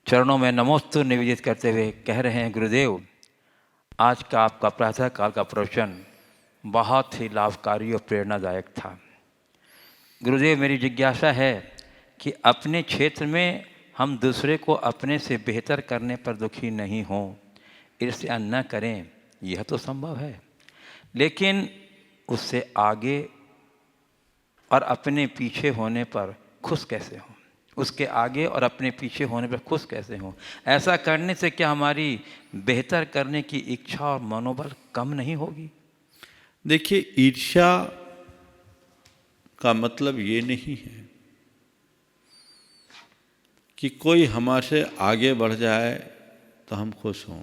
चरणों में नमोस्तु निवेदित करते हुए कह रहे हैं, गुरुदेव आज का आपका प्रातः काल का प्रवचन बहुत ही लाभकारी और प्रेरणादायक था। गुरुदेव, मेरी जिज्ञासा है कि अपने क्षेत्र में हम दूसरे को अपने से बेहतर करने पर दुखी नहीं हों, ईर्ष्या न करें, यह तो संभव है, लेकिन उससे आगे और अपने पीछे होने पर खुश कैसे हों? उसके आगे और अपने पीछे होने पर खुश कैसे हों? ऐसा करने से क्या हमारी बेहतर करने की इच्छा और मनोबल कम नहीं होगी? देखिए, ईर्ष्या का मतलब ये नहीं है कि कोई हमारे आगे बढ़ जाए तो हम खुश हों।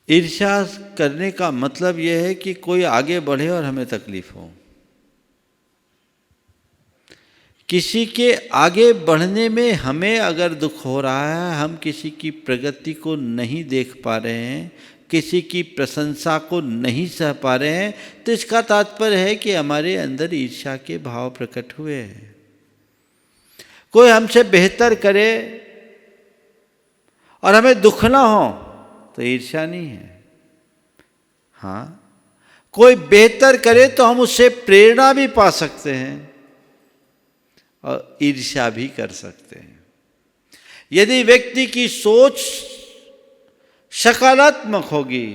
ईर्ष्या करने का मतलब यह है कि कोई आगे बढ़े और हमें तकलीफ हो। किसी के आगे बढ़ने में हमें अगर दुख हो रहा है, हम किसी की प्रगति को नहीं देख पा रहे हैं, किसी की प्रशंसा को नहीं सह पा रहे हैं, तो इसका तात्पर्य है कि हमारे अंदर ईर्ष्या के भाव प्रकट हुए हैं। कोई हमसे बेहतर करे और हमें दुख ना हो तो ईर्ष्या नहीं है। हाँ, कोई बेहतर करे तो हम उससे प्रेरणा भी पा सकते हैं और ईर्ष्या भी कर सकते हैं। यदि व्यक्ति की सोच सकारात्मक होगी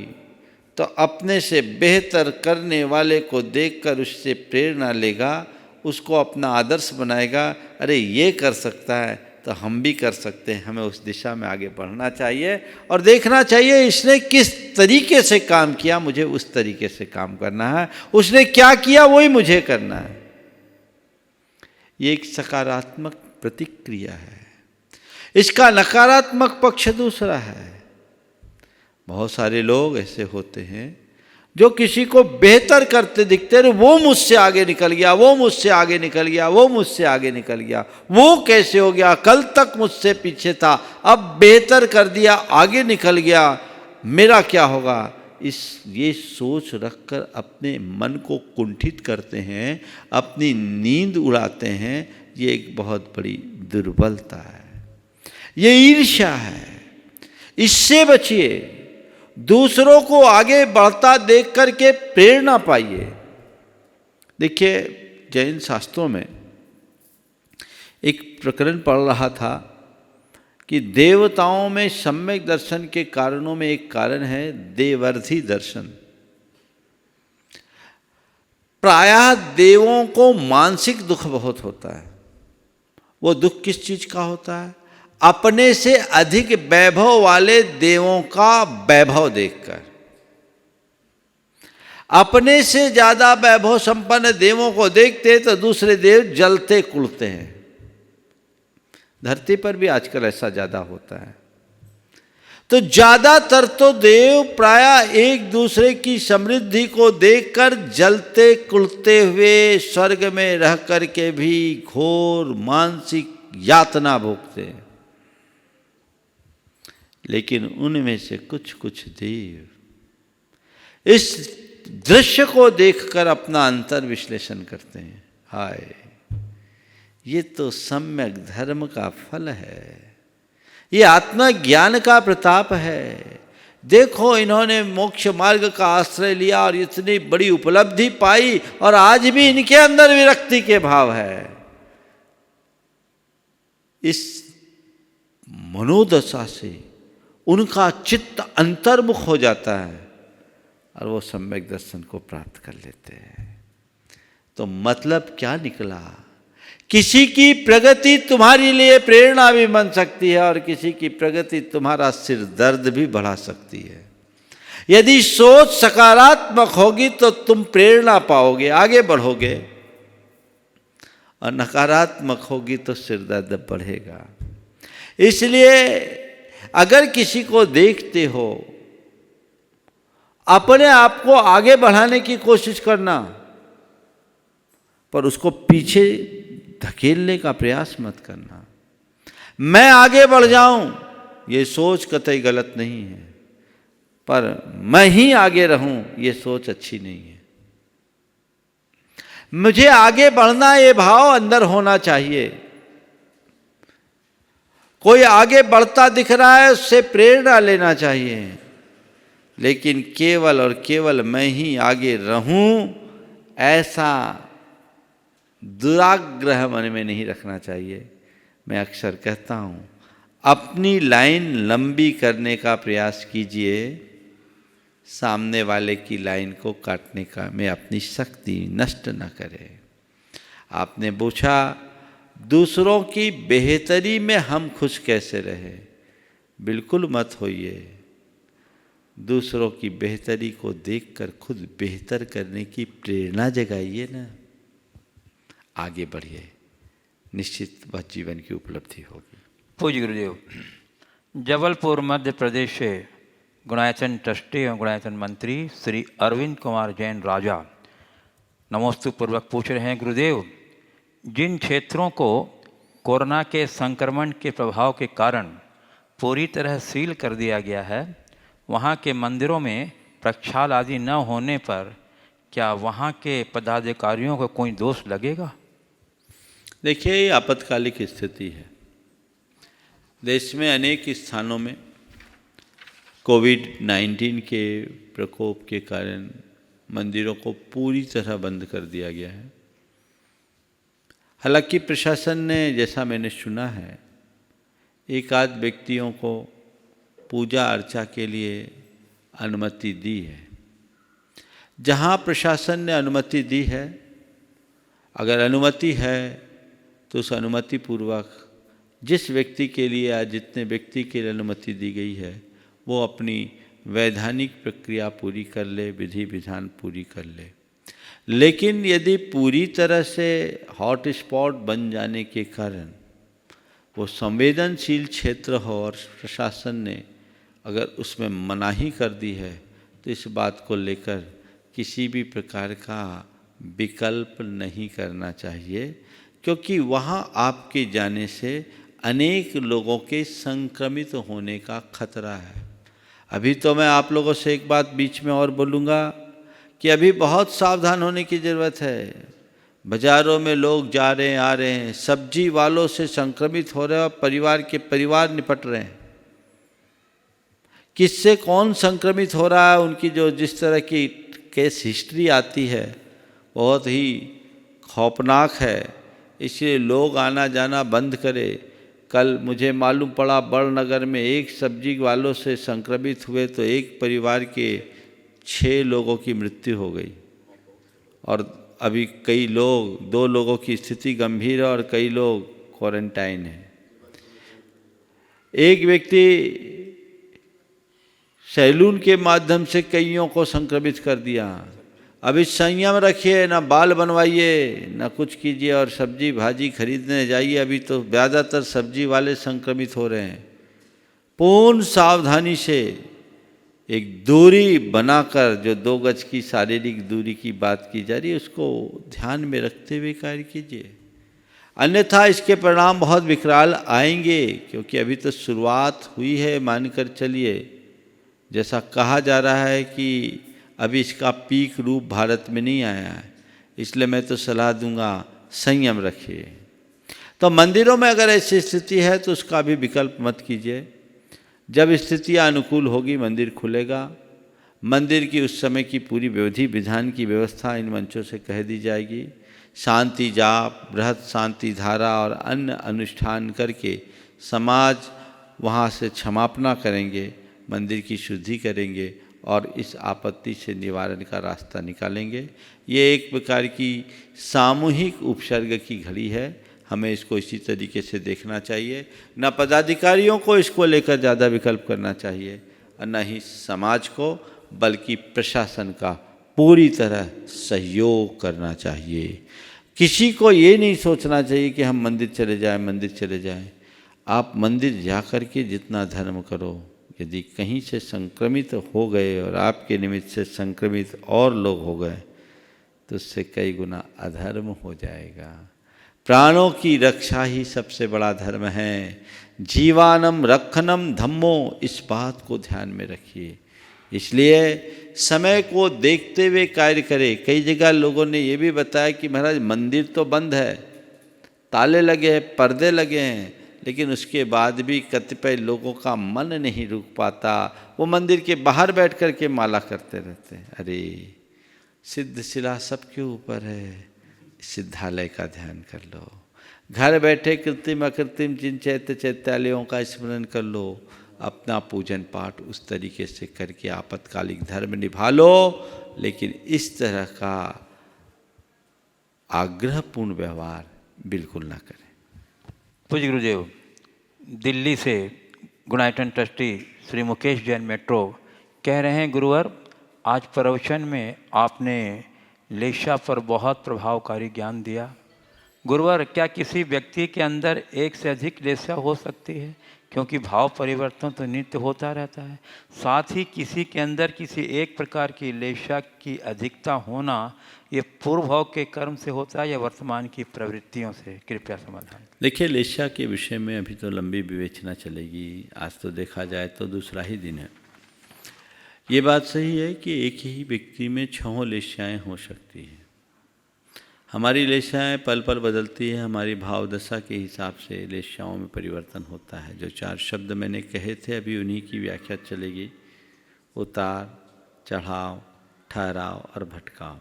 तो अपने से बेहतर करने वाले को देखकर उससे प्रेरणा लेगा, उसको अपना आदर्श बनाएगा। अरे ये कर सकता है तो हम भी कर सकते हैं, हमें उस दिशा में आगे बढ़ना चाहिए और देखना चाहिए इसने किस तरीके से काम किया, मुझे उस तरीके से काम करना है, उसने क्या किया वही मुझे करना है। ये एक सकारात्मक प्रतिक्रिया है। इसका नकारात्मक पक्ष दूसरा है। बहुत सारे लोग ऐसे होते हैं जो किसी को बेहतर करते दिखते हैं, वो मुझसे आगे निकल गया, वो मुझसे आगे निकल गया, वो मुझसे आगे निकल गया, वो कैसे हो गया, कल तक मुझसे पीछे था, अब बेहतर कर दिया, आगे निकल गया, मेरा क्या होगा। ये सोच रखकर अपने मन को कुंठित करते हैं, अपनी नींद उड़ाते हैं। ये एक बहुत बड़ी दुर्बलता है, ये ईर्ष्या है। इससे बचिए, दूसरों को आगे बढ़ता देख करके प्रेरणा पाइए। देखिए, जैन शास्त्रों में एक प्रकरण पढ़ रहा था कि देवताओं में सम्यक दर्शन के कारणों में एक कारण है देवर्धि दर्शन। प्रायः देवों को मानसिक दुख बहुत होता है। वो दुख किस चीज का होता है? अपने से अधिक वैभव वाले देवों का वैभव देखकर। अपने से ज्यादा वैभव संपन्न देवों को देखते तो दूसरे देव जलते कुलते हैं। धरती पर भी आजकल ऐसा ज्यादा होता है। तो ज्यादातर तो देव प्रायः एक दूसरे की समृद्धि को देखकर जलते कुलते हुए स्वर्ग में रह करके भी घोर मानसिक यातना भोगते हैं। लेकिन उनमें से कुछ कुछ देव इस दृश्य को देखकर अपना अंतर विश्लेषण करते हैं। हाय, ये तो सम्यक धर्म का फल है, ये आत्मज्ञान का प्रताप है। देखो, इन्होंने मोक्ष मार्ग का आश्रय लिया और इतनी बड़ी उपलब्धि पाई और आज भी इनके अंदर विरक्ति के भाव है। इस मनोदशा से उनका चित्त अंतर्मुख हो जाता है और वो सम्यक दर्शन को प्राप्त कर लेते हैं। तो मतलब क्या निकला? किसी की प्रगति तुम्हारे लिए प्रेरणा भी बन सकती है और किसी की प्रगति तुम्हारा सिर दर्द भी बढ़ा सकती है। यदि सोच सकारात्मक होगी तो तुम प्रेरणा पाओगे, आगे बढ़ोगे, और नकारात्मक होगी तो सिर दर्द बढ़ेगा। इसलिए अगर किसी को देखते हो, अपने आप को आगे बढ़ाने की कोशिश करना, पर उसको पीछे धकेलने का प्रयास मत करना। मैं आगे बढ़ जाऊं, ये सोच कतई गलत नहीं है, पर मैं ही आगे रहूं, ये सोच अच्छी नहीं है। मुझे आगे बढ़ना, ये भाव अंदर होना चाहिए। कोई आगे बढ़ता दिख रहा है, उससे प्रेरणा लेना चाहिए, लेकिन केवल और केवल मैं ही आगे रहूं, ऐसा दुराग्रह मन में नहीं रखना चाहिए। मैं अक्सर कहता हूं, अपनी लाइन लंबी करने का प्रयास कीजिए, सामने वाले की लाइन को काटने का में अपनी शक्ति नष्ट न करें। आपने पूछा, दूसरों की बेहतरी में हम खुश कैसे रहे? बिल्कुल मत होइए। दूसरों की बेहतरी को देखकर खुद बेहतर करने की प्रेरणा जगाइए ना, आगे बढ़िए, निश्चित वह जीवन की उपलब्धि होगी। पूज्य गुरुदेव, जबलपुर मध्य प्रदेश से गुणायतन ट्रस्टी एवं गुणायतन मंत्री श्री अरविंद कुमार जैन राजा नमोस्तु पूर्वक पूछ रहे हैं, गुरुदेव, जिन क्षेत्रों को कोरोना के संक्रमण के प्रभाव के कारण पूरी तरह सील कर दिया गया है, वहाँ के मंदिरों में प्रक्षाल आदि न होने पर क्या वहाँ के पदाधिकारियों को कोई दोष लगेगा? देखिए, ये आपातकालिक स्थिति है। देश में अनेक स्थानों में कोविड-19 के प्रकोप के कारण मंदिरों को पूरी तरह बंद कर दिया गया है। हालांकि प्रशासन ने, जैसा मैंने सुना है, एक आध व्यक्तियों को पूजा अर्चा के लिए अनुमति दी है। जहां प्रशासन ने अनुमति दी है, अगर अनुमति है तो उस अनुमति पूर्वक जिस व्यक्ति के लिए या जितने व्यक्ति के लिए अनुमति दी गई है वो अपनी वैधानिक प्रक्रिया पूरी कर ले, विधि विधान पूरी कर ले। लेकिन यदि पूरी तरह से हॉट स्पॉट बन जाने के कारण वो संवेदनशील क्षेत्र हो और प्रशासन ने अगर उसमें मनाही कर दी है, तो इस बात को लेकर किसी भी प्रकार का विकल्प नहीं करना चाहिए, क्योंकि वहाँ आपके जाने से अनेक लोगों के संक्रमित होने का खतरा है। अभी तो मैं आप लोगों से एक बात बीच में और बोलूँगा कि अभी बहुत सावधान होने की ज़रूरत है। बाज़ारों में लोग जा रहे हैं, आ रहे हैं, सब्जी वालों से संक्रमित हो रहे हैं और परिवार के परिवार निपट रहे हैं। किससे कौन संक्रमित हो रहा है, उनकी जो जिस तरह की केस हिस्ट्री आती है बहुत ही खौफनाक है। इसलिए लोग आना जाना बंद करें। कल मुझे मालूम पड़ा बड़नगर में एक सब्जी वालों से संक्रमित हुए तो एक परिवार के 6 लोगों की मृत्यु हो गई और अभी कई लोग, 2 लोगों की स्थिति गंभीर है और कई लोग क्वारंटाइन हैं। एक व्यक्ति सैलून के माध्यम से कईयों को संक्रमित कर दिया। अभी संयम रखिए, ना बाल बनवाइए, ना कुछ कीजिए और सब्जी भाजी खरीदने जाइए। अभी तो ज़्यादातर सब्जी वाले संक्रमित हो रहे हैं। पूर्ण सावधानी से एक दूरी बनाकर, जो 2 गज की शारीरिक दूरी की बात की जा रही है, उसको ध्यान में रखते हुए कार्य कीजिए, अन्यथा इसके परिणाम बहुत विकराल आएंगे। क्योंकि अभी तो शुरुआत हुई है, मानकर चलिए। जैसा कहा जा रहा है कि अभी इसका पीक रूप भारत में नहीं आया है, इसलिए मैं तो सलाह दूंगा संयम रखिए। तो मंदिरों में अगर ऐसी स्थिति है तो उसका भी विकल्प मत कीजिए। जब स्थितियाँ अनुकूल होगी मंदिर खुलेगा। मंदिर की उस समय की पूरी विधि विधान की व्यवस्था इन मंचों से कह दी जाएगी। शांति जाप, बृहत शांति धारा और अन्य अनुष्ठान करके समाज वहाँ से क्षमापना करेंगे, मंदिर की शुद्धि करेंगे और इस आपत्ति से निवारण का रास्ता निकालेंगे। ये एक प्रकार की सामूहिक उपसर्ग की घड़ी है। हमें इसको इसी तरीके से देखना चाहिए। न पदाधिकारियों को इसको लेकर ज़्यादा विकल्प करना चाहिए और न ही समाज को, बल्कि प्रशासन का पूरी तरह सहयोग करना चाहिए। किसी को ये नहीं सोचना चाहिए कि हम मंदिर चले जाएं, मंदिर चले जाएं। आप मंदिर जा कर के जितना धर्म करो, यदि कहीं से संक्रमित हो गए और आपके निमित्त से संक्रमित और लोग हो गए तो उससे कई गुना अधर्म हो जाएगा। प्राणों की रक्षा ही सबसे बड़ा धर्म है। जीवानम रक्षणम धम्मो, इस बात को ध्यान में रखिए। इसलिए समय को देखते हुए कार्य करें। कई जगह लोगों ने ये भी बताया कि महाराज मंदिर तो बंद है, ताले लगे हैं, पर्दे लगे हैं, लेकिन उसके बाद भी कतिपय लोगों का मन नहीं रुक पाता, वो मंदिर के बाहर बैठ कर के माला करते रहते हैं। अरे सिद्ध शिला सबके ऊपर है, सिद्धालय का ध्यान कर लो। घर बैठे कृत्रिम अकृत्रिम जिन चैत्य चैत्यालयों का स्मरण कर लो। अपना पूजन पाठ उस तरीके से करके आपातकालिक धर्म निभा लो, लेकिन इस तरह का आग्रहपूर्ण व्यवहार बिल्कुल ना करें। पूज्य गुरुदेव, दिल्ली से गुणायतन ट्रस्टी श्री मुकेश जैन मेट्रो कह रहे हैं, गुरुवर आज प्रवचन में आपने लेशा पर बहुत प्रभावकारी ज्ञान दिया। गुरुवर, क्या किसी व्यक्ति के अंदर एक से अधिक लेशा हो सकती है? क्योंकि भाव परिवर्तन तो नित्य होता रहता है। साथ ही किसी के अंदर किसी एक प्रकार की लेशा की अधिकता होना, ये पूर्व भाव के कर्म से होता है या वर्तमान की प्रवृत्तियों से? कृपया समाधान। देखिए, लेशा के विषय में अभी तो लंबी विवेचना चलेगी। आज तो देखा जाए तो दूसरा ही दिन है। ये बात सही है कि एक ही व्यक्ति में 6 लेशाएँ हो सकती हैं। हमारी लेशाएँ पल पल बदलती है, हमारी भाव दशा के हिसाब से लेशाओं में परिवर्तन होता है। जो 4 शब्द मैंने कहे थे, अभी उन्हीं की व्याख्या चलेगी। उतार, चढ़ाव, ठहराव और भटकाव।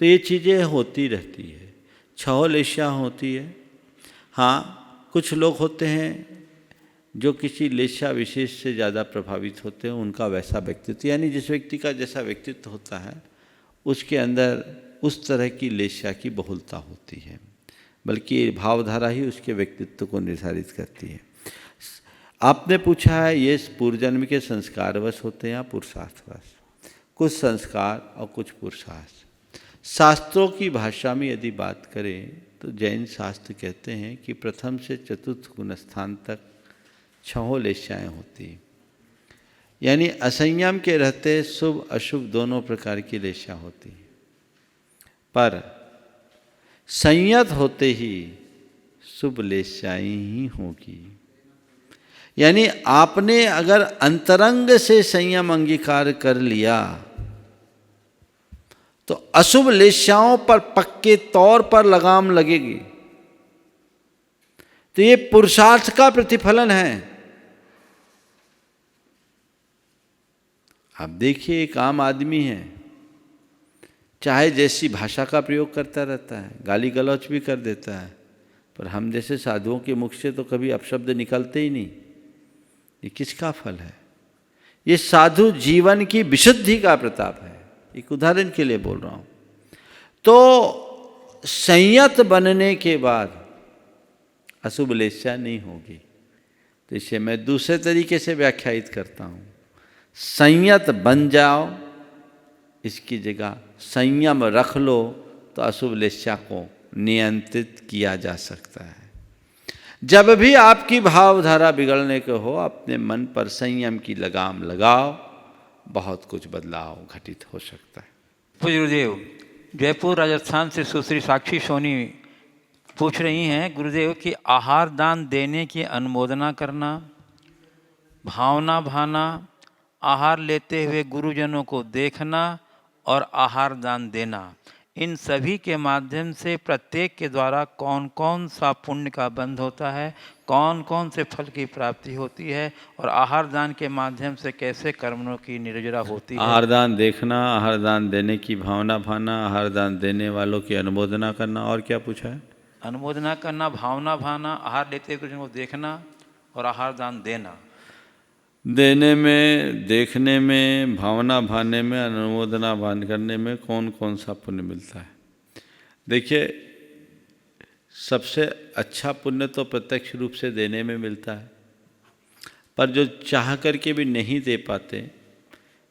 तो ये चीज़ें होती रहती है। 6 लेशा होती है। हाँ, कुछ लोग होते हैं जो किसी लेशा विशेष से ज़्यादा प्रभावित होते हैं, उनका वैसा व्यक्तित्व, यानी जिस व्यक्ति का जैसा व्यक्तित्व होता है उसके अंदर उस तरह की लेशा की बहुलता होती है, बल्कि भावधारा ही उसके व्यक्तित्व को निर्धारित करती है। आपने पूछा है ये पूर्वजन्म के संस्कारवश होते हैं या पुरुषार्थवश? कुछ संस्कार और कुछ पुरुषार्थ। शास्त्रों की भाषा में यदि बात करें तो जैन शास्त्र कहते हैं कि प्रथम से चतुर्थ गुण स्थान तक 6 लेशाएँ होती हैं। यानी असंयम के रहते शुभ अशुभ दोनों प्रकार की लेशा होती है, पर संयत होते ही शुभ लेशाएँ ही होगी। यानी आपने अगर अंतरंग से संयम अंगीकार कर लिया तो अशुभ लेशाओं पर पक्के तौर पर लगाम लगेगी। तो ये पुरुषार्थ का प्रतिफलन है। आप देखिए, एक आम आदमी है, चाहे जैसी भाषा का प्रयोग करता रहता है, गाली गलौच भी कर देता है, पर हम जैसे साधुओं के मुख से तो कभी अपशब्द निकलते ही नहीं। ये किसका फल है? ये साधु जीवन की विशुद्धि का प्रताप है। एक उदाहरण के लिए बोल रहा हूं। तो संयत बनने के बाद अशुभ लेशा नहीं होगी। तो इसे मैं दूसरे तरीके से व्याख्यायित करता हूं। संयत बन जाओ, इसकी जगह संयम रख लो तो अशुभ लेशा को नियंत्रित किया जा सकता है। जब भी आपकी भावधारा बिगड़ने को हो, अपने मन पर संयम की लगाम लगाओ, बहुत कुछ बदलाव घटित हो सकता है। पूज्य गुरुदेव, जयपुर राजस्थान से सुश्री साक्षी सोनी पूछ रही हैं गुरुदेव कि आहार दान देने की अनुमोदना करना, भावना भाना, आहार लेते हुए गुरुजनों को देखना और आहार दान देना, इन सभी के माध्यम से प्रत्येक के द्वारा कौन कौन सा पुण्य का बंध होता है, कौन कौन से फल की प्राप्ति होती है, और आहार दान के माध्यम से कैसे कर्मों की निर्जरा होती है? आहार दान देखना, आहार दान देने की भावना भाना, आहार दान देने वालों की अनुमोदना करना, और क्या पूछा है? अनुमोदना करना, भावना भाना, आहार लेते हुए को देखना और आहार दान देना। देने में, देखने में, भावना भाने में, अनुमोदना भान करने में कौन कौन सा पुण्य मिलता है? देखिए, सबसे अच्छा पुण्य तो प्रत्यक्ष रूप से देने में मिलता है, पर जो चाह करके भी नहीं दे पाते,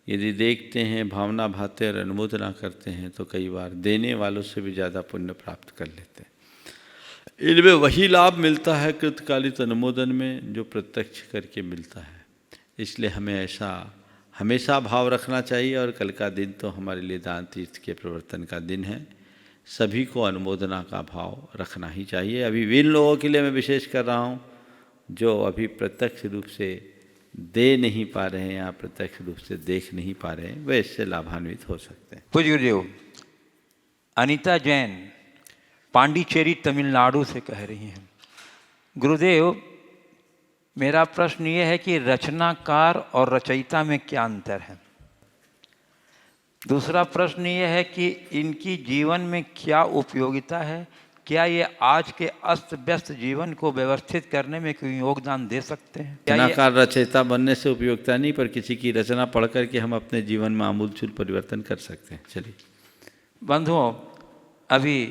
यदि देखते हैं, भावना भाते और अनुमोदना करते हैं तो कई बार देने वालों से भी ज़्यादा पुण्य प्राप्त कर लेते हैं। इनमें वही लाभ मिलता है कृतकालिक अनुमोदन में जो प्रत्यक्ष करके मिलता है। इसलिए हमें ऐसा हमेशा भाव रखना चाहिए। और कल का दिन तो हमारे लिए दान तीर्थ के प्रवर्तन का दिन है। सभी को अनुमोदना का भाव रखना ही चाहिए। अभी इन लोगों के लिए मैं विशेष कर रहा हूँ जो अभी प्रत्यक्ष रूप से दे नहीं पा रहे हैं या प्रत्यक्ष रूप से देख नहीं पा रहे हैं, वे इससे लाभान्वित हो सकते हैं। पूज्य गुरुदेव, अनीता जैन पांडिचेरी तमिलनाडु से कह रही हैं, गुरुदेव मेरा प्रश्न ये है कि रचनाकार और रचयिता में क्या अंतर है? दूसरा प्रश्न ये है कि इनकी जीवन में क्या उपयोगिता है? क्या ये आज के अस्त व्यस्त जीवन को व्यवस्थित करने में कोई योगदान दे सकते हैं? रचनाकार रचयिता बनने से उपयोगिता नहीं, पर किसी की रचना पढ़ करके हम अपने जीवन में आमूलचूल परिवर्तन कर सकते हैं। चलिए बंधुओं, अभी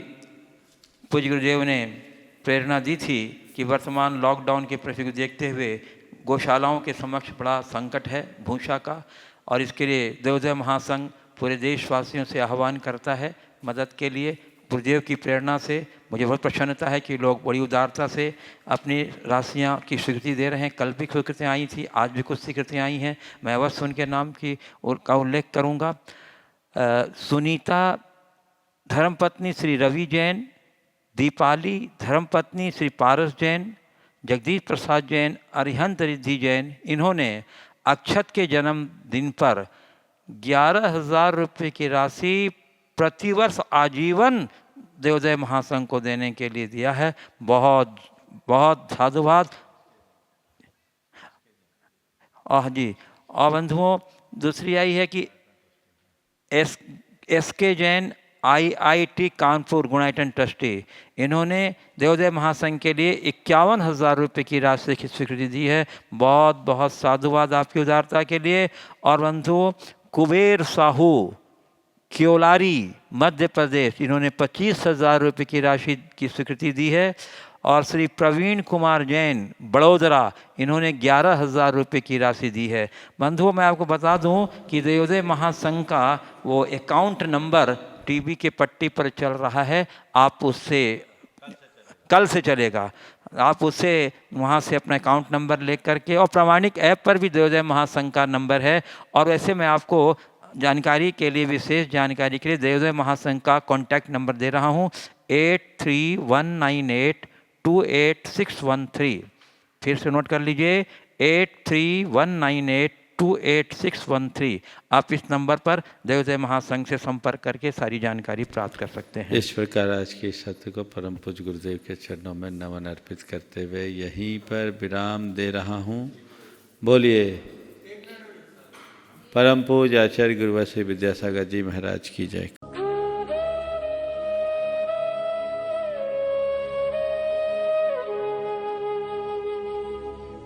पूज्य गुरुदेव ने प्रेरणा दी थी कि वर्तमान लॉकडाउन के परिस्थिति को देखते हुए गौशालाओं के समक्ष बड़ा संकट है भूसा का, और इसके लिए देवोदय महासंघ पूरे देशवासियों से आह्वान करता है मदद के लिए। गुरुदेव की प्रेरणा से मुझे बहुत प्रसन्नता है कि लोग बड़ी उदारता से अपनी राशियाँ की स्वीकृति दे रहे हैं। कल भी स्वीकृतियाँ आई थी, आज भी कुछ स्वीकृतियाँ आई हैं। मैं अवश्य उनके नाम की का उल्लेख करूँगा। सुनीता धर्मपत्नी श्री रवि जैन, दीपाली धर्मपत्नी श्री पारस जैन, जगदीश प्रसाद जैन, अरिहंत रिद्धि जैन, इन्होंने अक्षत के जन्मदिन पर 11,000 रुपये की राशि प्रतिवर्ष आजीवन देवोदय महासंघ को देने के लिए दिया है। बहुत बहुत साधुवाद। जी, और बंधुओं दूसरी आई है कि एस के जैन IIT कानपुर गुणायतन ट्रस्टी, इन्होंने देवोदय महासंघ के लिए 51,000 रुपये की राशि की स्वीकृति दी है। बहुत बहुत साधुवाद आपकी उदारता के लिए। और बंधुओं कुबेर साहू क्योलारी मध्य प्रदेश, इन्होंने 25,000 रुपये की राशि की स्वीकृति दी है। और श्री प्रवीण कुमार जैन बड़ोदरा, इन्होंने 11,000 रुपये की राशि दी है। बंधुओं मैं आपको बता दूं कि देवोदय महासंघ का वो अकाउंट नंबर टीवी के पट्टी पर चल रहा है, आप उससे कल से चलेगा, आप उससे वहाँ से अपना अकाउंट नंबर ले करके, और प्रामाणिक ऐप पर भी देवोदय महासंघ का नंबर है। और वैसे मैं आपको जानकारी के लिए, विशेष जानकारी के लिए देवोदय महासंघ का कॉन्टैक्ट नंबर दे रहा हूँ 8319828613। फिर से नोट कर लीजिए 8319828613। आप इस नंबर पर देवोदय महासंघ से संपर्क करके सारी जानकारी प्राप्त कर सकते हैं। इस प्रकार आज के सत्र को परम पूज्य गुरुदेव के चरणों में नमन अर्पित करते हुए यहीं पर विराम दे रहा हूँ। बोलिए परम पूज्य आचार्य गुरुवशी विद्यासागर जी महाराज की जय।